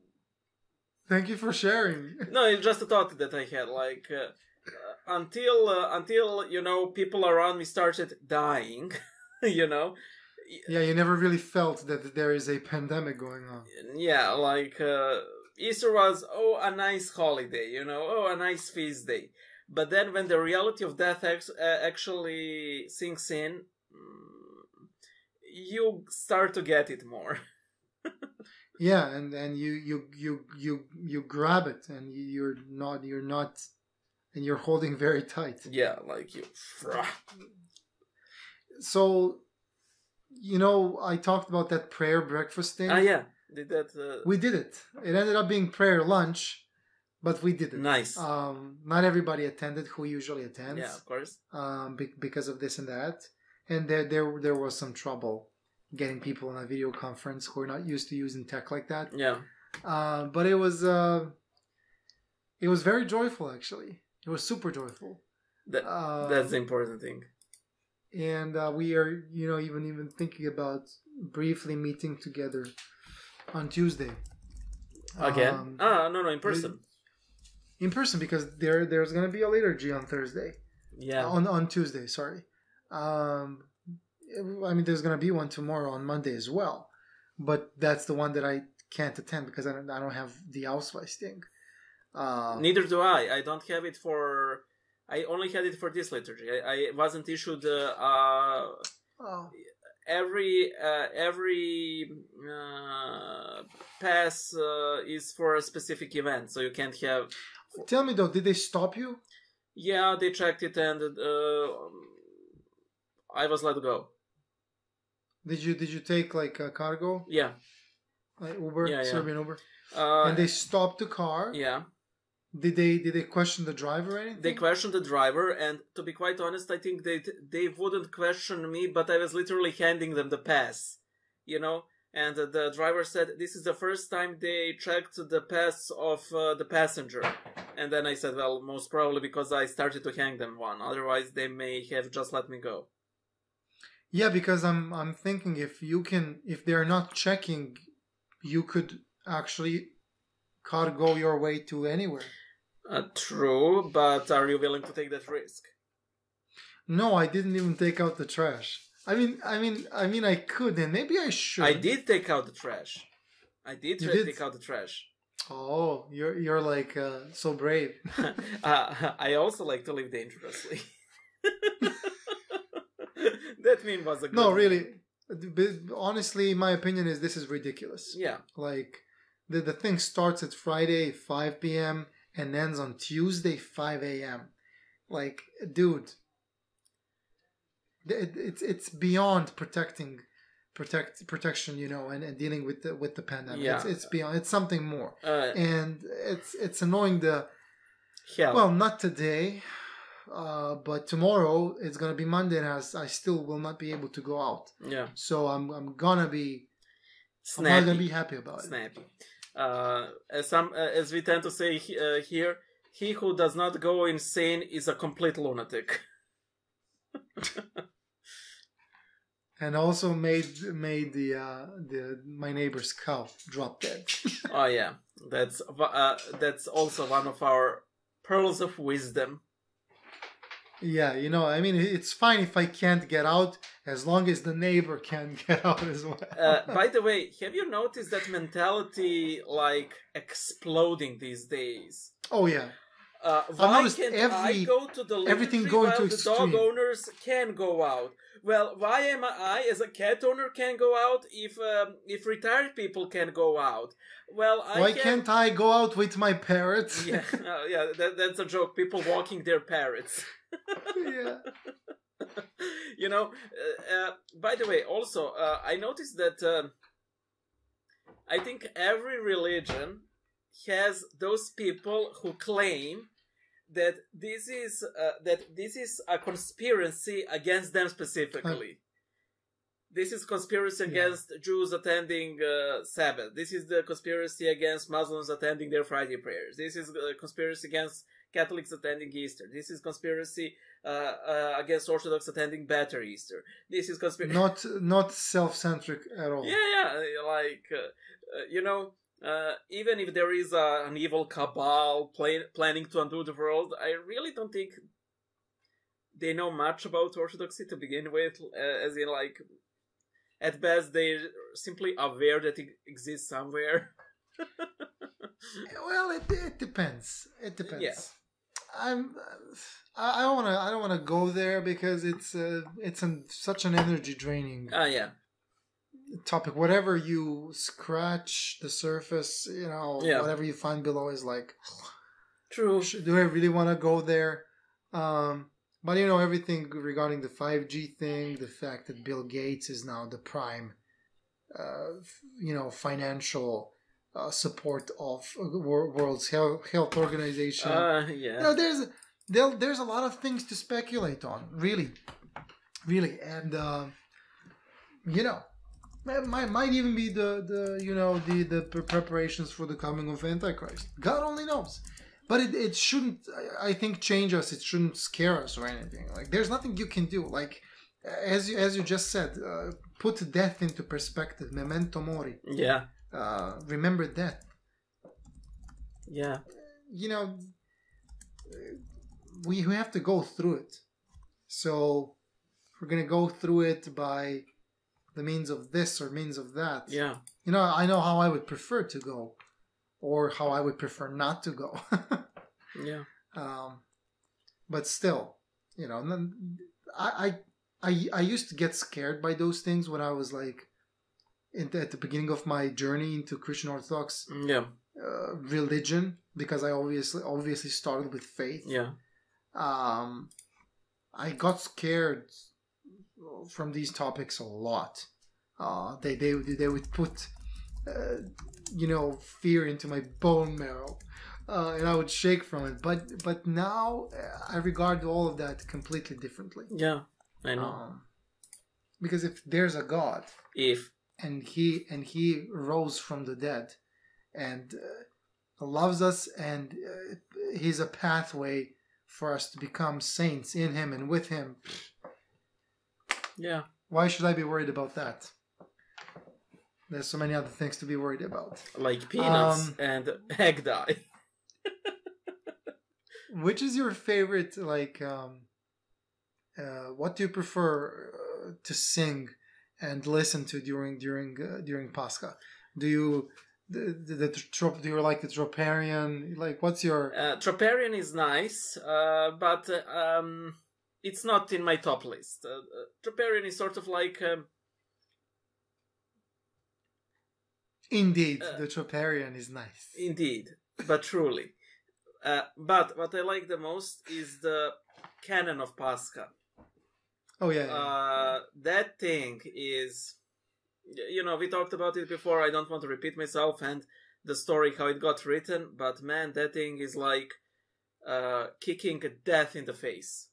thank you for sharing. no, it's just a thought that I had. Like until people around me started dying. Yeah, you never really felt that there is a pandemic going on. Yeah, like Easter was a nice holiday, a nice feast day. But then when the reality of death actually sinks in, you start to get it more. Yeah, and you grab it, and you're not, and you're holding very tight. Yeah, like you. So, I talked about that prayer breakfast thing. Yeah, did that? We did it. It ended up being prayer lunch, but we did it. Nice. Not everybody attended who usually attends. Yeah, of course. Because of this and that, and there was some trouble getting people on a video conference who are not used to using tech like that. Yeah. But it was very joyful, actually. It was super joyful. That's the important thing. And we are, even thinking about briefly meeting together on Tuesday. Again? No, in person. In person, because there's going to be a liturgy on Thursday. Yeah. On Tuesday, sorry. There's going to be one tomorrow on Monday as well. But that's the one that I can't attend because I don't have the Ausweis thing. Neither do I. I don't have it for... I only had it for this liturgy. I wasn't issued every pass is for a specific event, so you can't have... Tell me though, did they stop you? Yeah, they checked it, and I was let go. Did you take like a cargo? Yeah. Like Uber, Yeah. Serbian Uber? Uh, And they stopped the car? Yeah. Did they question the driver or anything? They questioned the driver, and to be quite honest, I think they wouldn't question me, but I was literally handing them the pass, you know. And the driver said this is the first time they checked the pass of the passenger. And then I said, well, most probably because I started to hang them one. Otherwise, they may have just let me go. Yeah, because I'm thinking if they're not checking, you could actually cargo your way to anywhere. True, but are you willing to take that risk? No, I didn't even take out the trash. I mean, I could, and maybe I should. I did take out the trash. Take out the trash. Oh, you're like so brave. I also like to live dangerously. That meme was a good one. Really. Honestly, my opinion is this is ridiculous. Yeah. Like, the thing starts at Friday 5 p.m. and ends on Tuesday 5 a.m. Like, dude, it's beyond protection, you know, and dealing with the pandemic. Yeah. It's beyond. It's something more, and it's annoying. Hell. Well, not today. But tomorrow it's gonna be Monday, and I still will not be able to go out. Yeah. So I'm gonna be snappy. I'm not gonna be happy about snappy. As we tend to say here, he who does not go insane is a complete lunatic. And also made my neighbor's cow drop dead. Oh yeah, that's also one of our pearls of wisdom. Yeah, you know, I mean, it's fine if I can't get out as long as the neighbor can get out as well. By the way, have you noticed that mentality like exploding these days? Oh yeah. Why can't I go to the everything liturgy going while to the extreme. dog owners can go out? Well, why am I, as a cat owner, can go out if retired people can go out? Well, why can't I go out with my parrots? Yeah, that's a joke. People walking their parrots. Yeah. You know, by the way, also, I noticed that I think every religion has those people who claim that this is a conspiracy against them specifically. This is conspiracy against Jews attending Sabbath. This is the conspiracy against Muslims attending their Friday prayers. This is a conspiracy against Catholics attending Easter. This is conspiracy against Orthodox attending better Easter. This is conspiracy. Not self-centric at all. Yeah, like you know. Even if there is an evil cabal planning to undo the world, I really don't think they know much about Orthodoxy to begin with. As in, like, at best, they're simply aware that it exists somewhere. Well, it depends. It depends. Yeah. I don't wanna go there because it's such an energy draining. Yeah. Topic. Whatever you scratch the surface, you know, whatever you find below is like, true. Do I really want to go there? But you know, everything regarding the 5G thing, the fact that Bill Gates is now the prime, you know, financial support of World's Health Organization. Yeah. You know, there's a lot of things to speculate on, really, and you know. Might even be the preparations for the coming of Antichrist. God only knows. But it shouldn't, I think, change us. It shouldn't scare us or anything. Like, there's nothing you can do. Like, as you just said, put death into perspective. Memento mori. Yeah. Remember death. Yeah. You know, we have to go through it. So, we're going to go through it by the means of this or means of that. Yeah. You know, I know how I would prefer to go, or how I would prefer not to go. Yeah. But still, you know, I used to get scared by those things when I was like at the beginning of my journey into Christian Orthodox religion, because I obviously started with faith. Yeah. I got scared from these topics a lot. They would put fear into my bone marrow, and I would shake from it. But now I regard all of that completely differently. Yeah, I know. Because if there's a God, and he rose from the dead, and loves us, and he's a pathway for us to become saints in him and with him. Yeah. Why should I be worried about that? There's so many other things to be worried about. Like peanuts and egg dye. Which is your favorite, what do you prefer to sing and listen to during Pascha? Do you do you like the Troparion? Like, what's your... Troparion is nice, but it's not in my top list. Troparion is sort of like... Indeed, the Troparion is nice. Indeed, but truly. But what I like the most is the canon of Pascha. Oh, yeah. That thing is... we talked about it before. I don't want to repeat myself and the story, how it got written. But man, that thing is like kicking death in the face.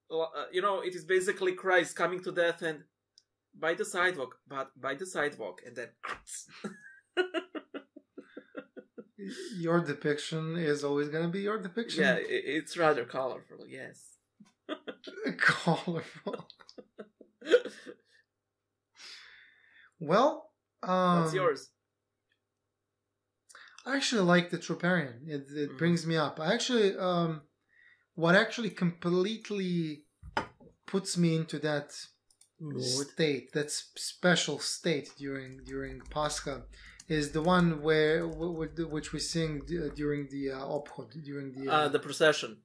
It is basically Christ coming to death and by the sidewalk, and then... Your depiction is always going to be your depiction. Yeah, it's rather colorful, yes. Colorful. Well, what's yours? I actually like the Troparion. It brings me up. I actually, what actually completely puts me into that state, that special state during Pascha, is the one which we sing during the obchod, during the procession.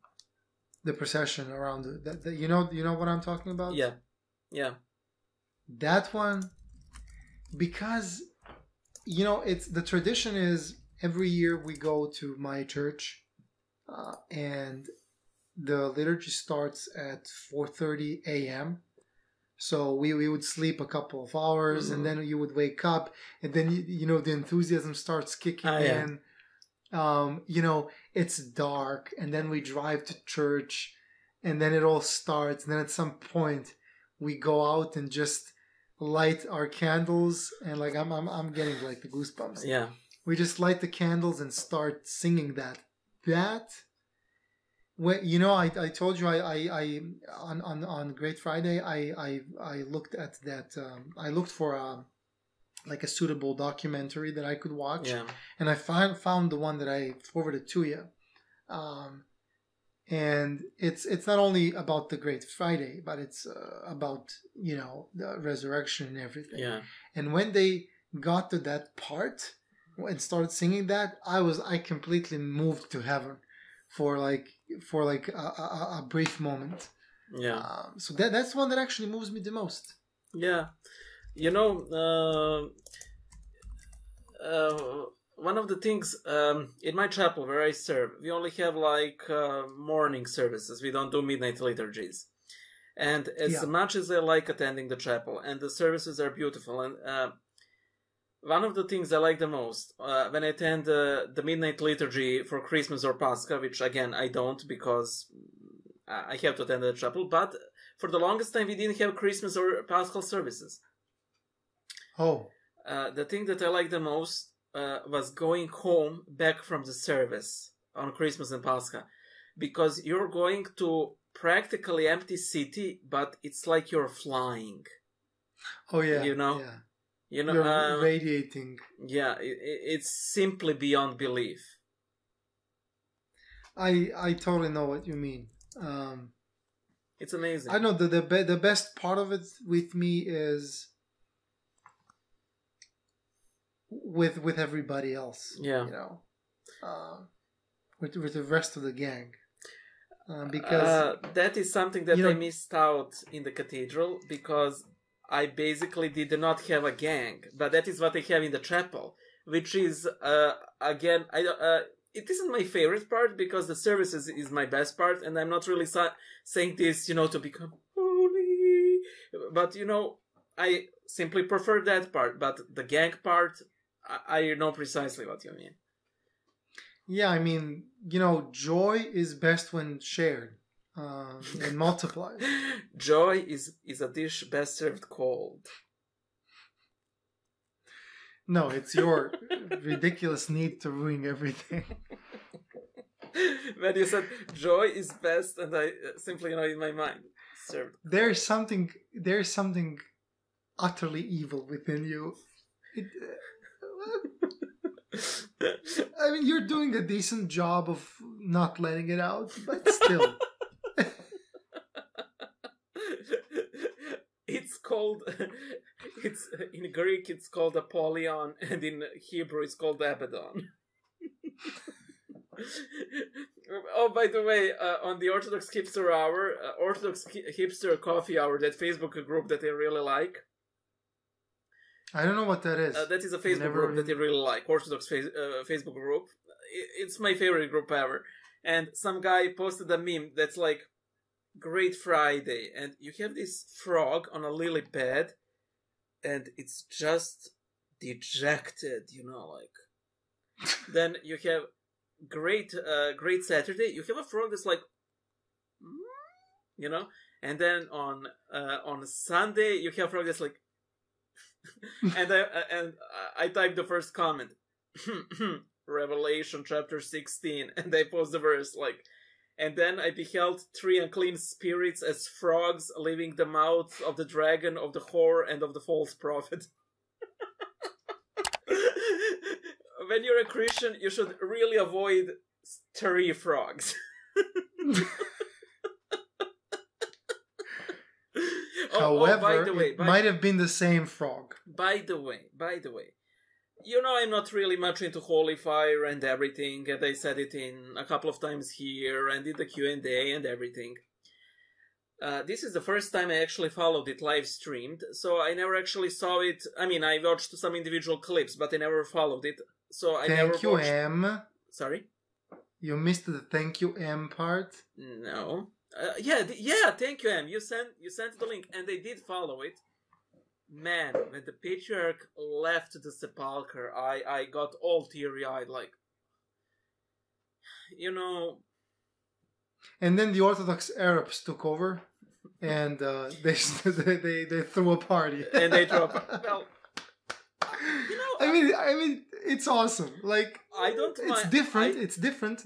The procession around you know what I'm talking about? Yeah. That one, because it's the tradition is every year we go to my church, and the liturgy starts at 4:30 a.m. So we would sleep a couple of hours, and then you would wake up, and then the enthusiasm starts kicking in. It's dark, and then we drive to church, and then it all starts, and then at some point we go out and just light our candles, and like I'm getting like the goosebumps. Yeah. We just light the candles and start singing that. I told you I on Great Friday I looked at that. I looked for a suitable documentary that I could watch, and I found the one that I forwarded to you. And it's not only about the Great Friday, but it's about the resurrection and everything. Yeah. And when they got to that part and started singing that, I completely moved to heaven for a brief moment. Yeah. So that's one that actually moves me the most. Yeah. One of the things in my chapel where I serve, we only have morning services. We don't do midnight liturgies. And as much as I like attending the chapel, and the services are beautiful, and one of the things I like the most when I attend the midnight liturgy for Christmas or Pascha, which again I don't because I have to attend the chapel, but for the longest time we didn't have Christmas or Paschal services. Oh. The thing that I like the most was going home back from the service on Christmas and Pascha, because you're going to practically empty city, but it's like you're flying. Oh yeah. Yeah. You're radiating. Yeah, it's simply beyond belief. I totally know what you mean. It's amazing. I know the best part of it with me is with everybody else. Yeah. With the rest of the gang. Because that is something that I missed out in the cathedral, because I basically did not have a gang, but that is what I have in the chapel, which is again it isn't my favorite part because the services is my best part, and I'm not really saying this, to become holy. But, I simply prefer that part. But the gang part, I know precisely what you mean. Yeah, I mean, joy is best when shared and multiplied. Joy is a dish best served cold. No, it's your ridiculous need to ruin everything. When you said joy is best, and I simply, in my mind, served. There's something utterly evil within you. I mean, you're doing a decent job of not letting it out, but still. It's called, in Greek it's called Apollyon, and in Hebrew it's called Abaddon. Oh, by the way, on the Orthodox Hipster Hour, Orthodox Hipster Coffee Hour, that Facebook group that I really like. I don't know what that is. That is a Facebook group that I really like, Orthodox Facebook group. It's my favorite group ever. And some guy posted a meme that's like, Great Friday, and you have this frog on a lily pad, and it's just dejected, like. Then you have Great Saturday. You have a frog that's like, and then on Sunday you have a frog that's like, and I typed the first comment, Revelation chapter 16, and I post the verse like. And then I beheld 3 unclean spirits as frogs leaving the mouth of the dragon, of the whore, and of the false prophet. When you're a Christian, you should really avoid 3 frogs. However, by the way, it might have been the same frog. By the way, I'm not really much into holy fire and everything, and I said it in a couple of times here, and did the Q&A and everything. This is the first time I actually followed it live streamed, so I never actually saw it. I mean, I watched some individual clips, but I never followed it, so I never watched... Thank you, M. Sorry? You missed the thank you, M part? No. Thank you, M. You sent the link, and I did follow it. Man, when the patriarch left the sepulcher, I got all teary-eyed, like, And then the Orthodox Arabs took over, and they threw a party. And they threw a party. Well, I mean, it's awesome. Like, I don't mind. It's different,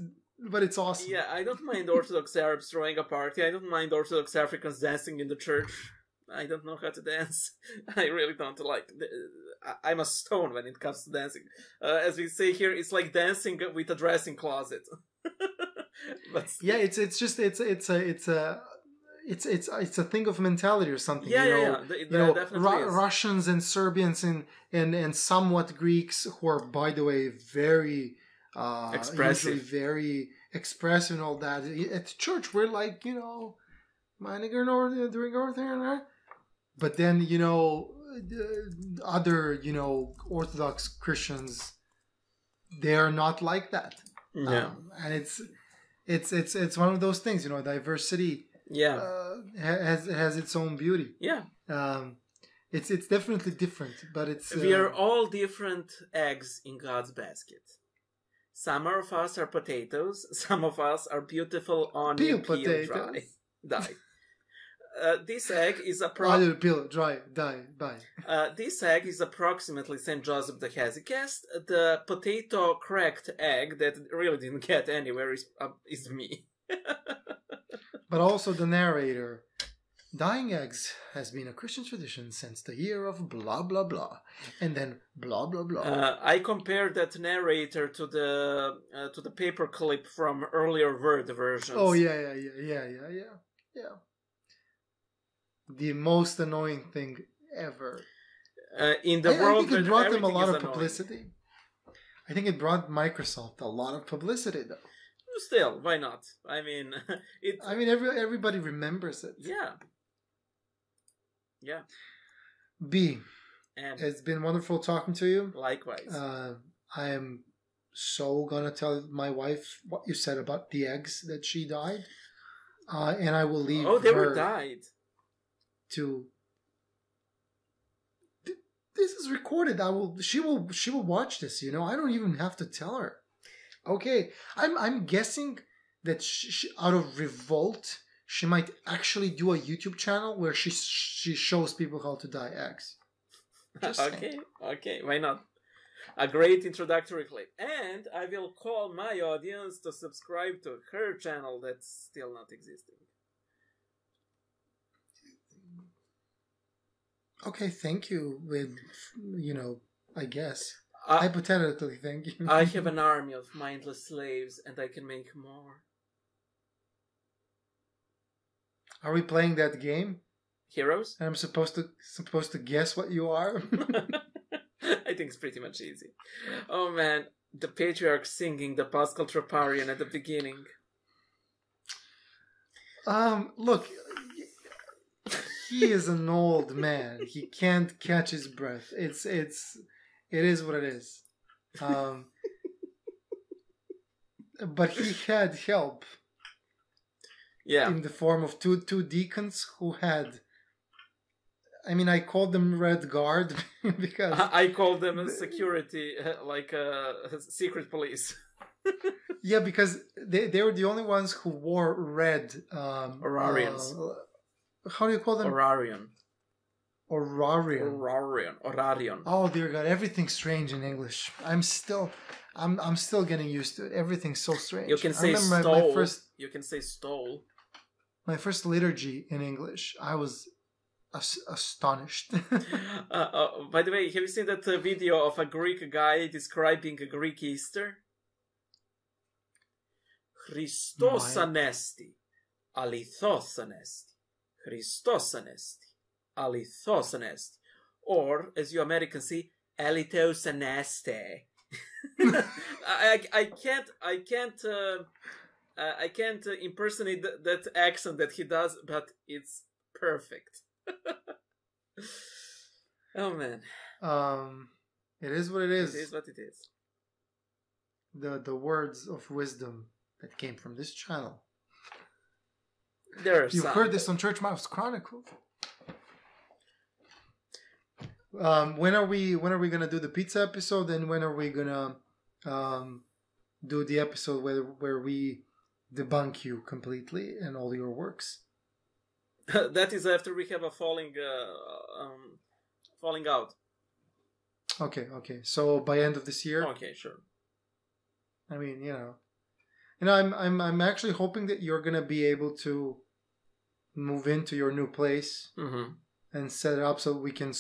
but it's awesome. Yeah, I don't mind Orthodox Arabs throwing a party. I don't mind Orthodox Africans dancing in the church. I don't know how to dance. I really don't like. I'm a stone when it comes to dancing. As we say here, it's like dancing with a dressing closet. But yeah, it's a thing of mentality or something. Russians and Serbians and somewhat Greeks, who are, by the way, very expressive, usually very expressive and all that. At church, we're like, minding our doing our thing. But then, other, Orthodox Christians, they are not like that. Yeah. And it's one of those things, diversity has its own beauty. Yeah. It's definitely different, but we are all different eggs in God's basket. Some of us are potatoes, some of us are beautiful onion peel dye. This egg is This egg is approximately St. Joseph the Hesychast. The potato cracked egg that really didn't get anywhere is me. But also the narrator. Dyeing eggs has been a Christian tradition since the year of blah blah blah, and then blah blah blah. I compared that narrator to the paperclip from earlier Word versions. Oh yeah. The most annoying thing ever. In the world, I think it brought them a lot of publicity. I think it brought Microsoft a lot of publicity, though. Still, why not? I mean, everybody remembers it. Yeah. B. It's been wonderful talking to you. Likewise. I am so gonna tell my wife what you said about the eggs that she dyed, and I will leave. Oh, they her were dyed. To this is recorded. She will watch this. You know, I don't even have to tell her. Okay, I'm guessing that she, out of revolt, she might actually do a YouTube channel where she shows people how to dye eggs. Okay, why not? A great introductory clip. And I will call my audience to subscribe to her channel that's still not existing. Okay, thank you. With, I guess. Hypothetically, thank you. I have an army of mindless slaves and I can make more. Are we playing that game? Heroes? And I'm supposed to guess what you are? I think it's pretty much easy. Oh man, the patriarch singing the Paschal Troparion at the beginning. Look, he is an old man. He can't catch his breath. It is what it is. But he had help. Yeah. In the form of two deacons who had. I mean, I called them Red Guard because I called them a security, like secret police. Yeah, because they were the only ones who wore red. Orarians. How do you call them? Orarian. Orarian. Oh dear God! Everything's strange in English. I'm still getting used to it. Everything's so strange. You can say stole. You can say stole. My first liturgy in English, I was astonished. By the way, have you seen that video of a Greek guy describing a Greek Easter? Christos anesti, alithos anesti, Christos anesti, alithos anesti, or as you Americans say, alitos anesti. I can't impersonate that accent that he does, but it's perfect. Oh man. It is what it is. It is what it is. The words of wisdom that came from this channel. You've heard this on Church Mouse Chronicles. When are we gonna do the pizza episode, and when are we gonna do the episode where we debunk you completely and all your works? That is after we have a falling out. Okay. So by end of this year. Okay, sure. I mean, I'm actually hoping that you're gonna be able to move into your new place and set it up so we can,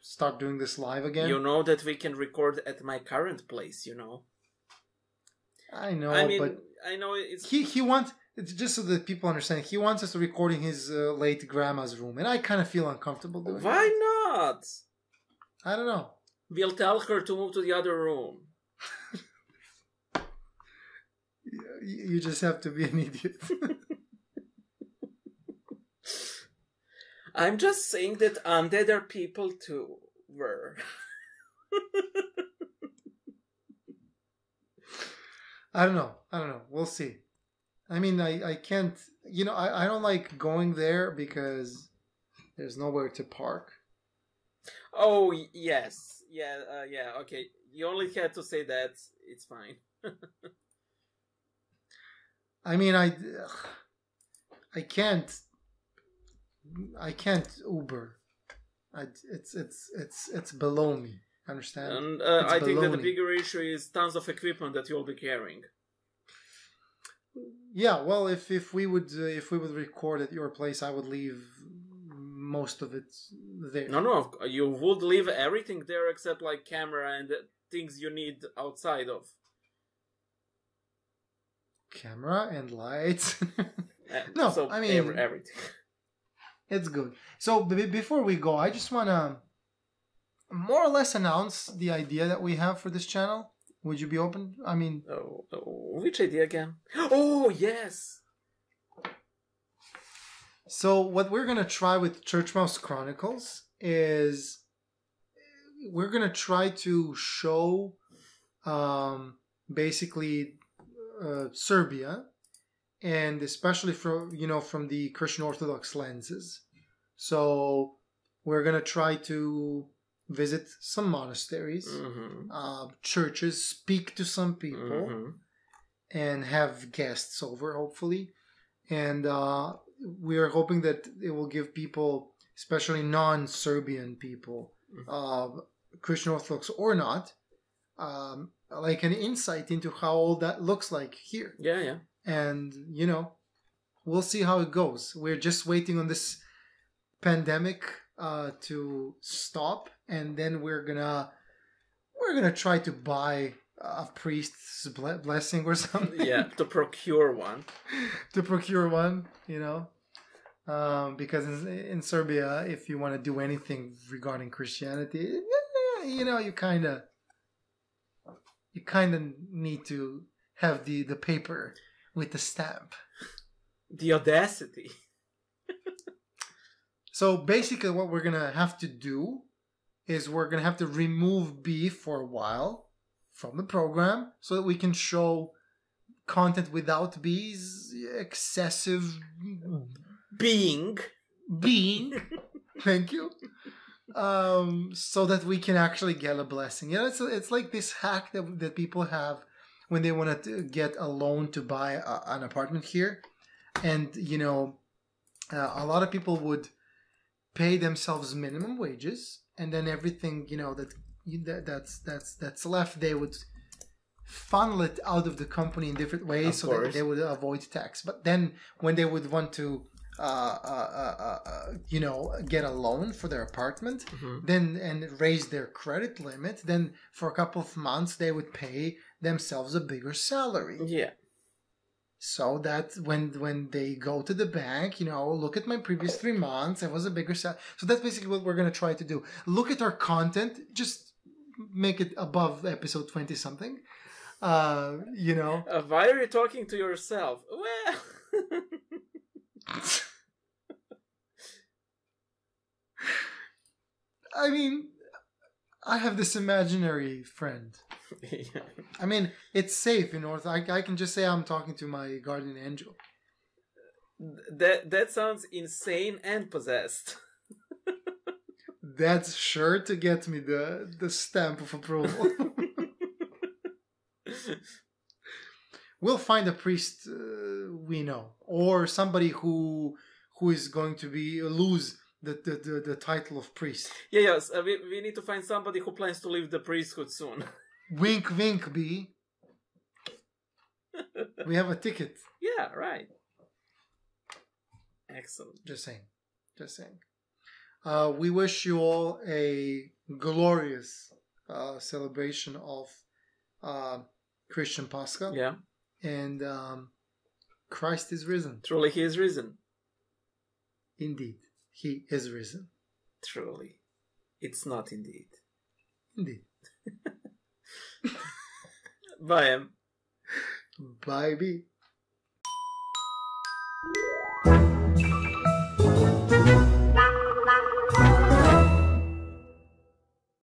start doing this live again. You know that we can record at my current place. I know. But I know it's he wants. It's just so that people understand. He wants us to record in his late grandma's room, and I kind of feel uncomfortable doing Why that. not? I don't know. We'll tell her to move to the other room. You just have to be an idiot. I'm just saying that undead are people too. Were. I don't know. We'll see. I mean, I can't, I don't like going there because there's nowhere to park. Oh, yes. Yeah, okay. You only had to say that. It's fine. I mean, I can't Uber. It's below me. Understand? And I think that the bigger issue is tons of equipment that you'll be carrying. Yeah, well, if we would record at your place, I would leave most of it there. No, you would leave everything there except like camera and things you need outside of. Camera and lights. No, so I mean everything. It's good. So before we go, I just want to more or less announce the idea that we have for this channel. Would you be open? I mean... which idea again? Oh, yes! So what we're going to try with Church Mouse Chronicles is we're going to try to show basically Serbia, and especially from the Christian Orthodox lenses. So we're gonna try to visit some monasteries, churches, speak to some people, and have guests over, hopefully. And we are hoping that it will give people, especially non-Serbian people, Christian Orthodox or not, like an insight into how all that looks like here. Yeah. And, we'll see how it goes. We're just waiting on this pandemic to stop, and then we're gonna try to buy a priest's blessing or something. Yeah, to procure one. Because in Serbia, if you want to do anything regarding Christianity, you kind of need to have the paper with the stamp. The audacity. So basically what we're going to have to do is we're going to have to remove beef for a while from the program so that we can show content without bees, excessive being. Thank you. So that we can actually get a blessing. It's like this hack that people have when they want to get a loan to buy an apartment here. And, a lot of people would pay themselves minimum wages, and then everything, that's left, they would funnel it out of the company in different ways so that they would avoid tax. But then when they would want to get a loan for their apartment, then and raise their credit limit, then for a couple of months they would pay themselves a bigger salary. Yeah. So that when they go to the bank, look at my previous 3 months, it was a bigger salary. So that's basically what we're going to try to do. Look at our content, just make it above episode 20 something. Why are you talking to yourself? Well... I mean, I have this imaginary friend. Yeah. I mean, it's safe in North. I can just say I'm talking to my guardian angel. That sounds insane and possessed. That's sure to get me the stamp of approval. We'll find a priest we know, or somebody who is going to lose the title of priest. Yes, we need to find somebody who plans to leave the priesthood soon. Wink, wink, B. We have a ticket. Yeah, right. Excellent. Just saying. We wish you all a glorious celebration of Christian Pascha. Yeah. And Christ is risen. Truly, he is risen. Indeed, he is risen. Truly. It's not indeed. Indeed. Bye, M. Bye, B.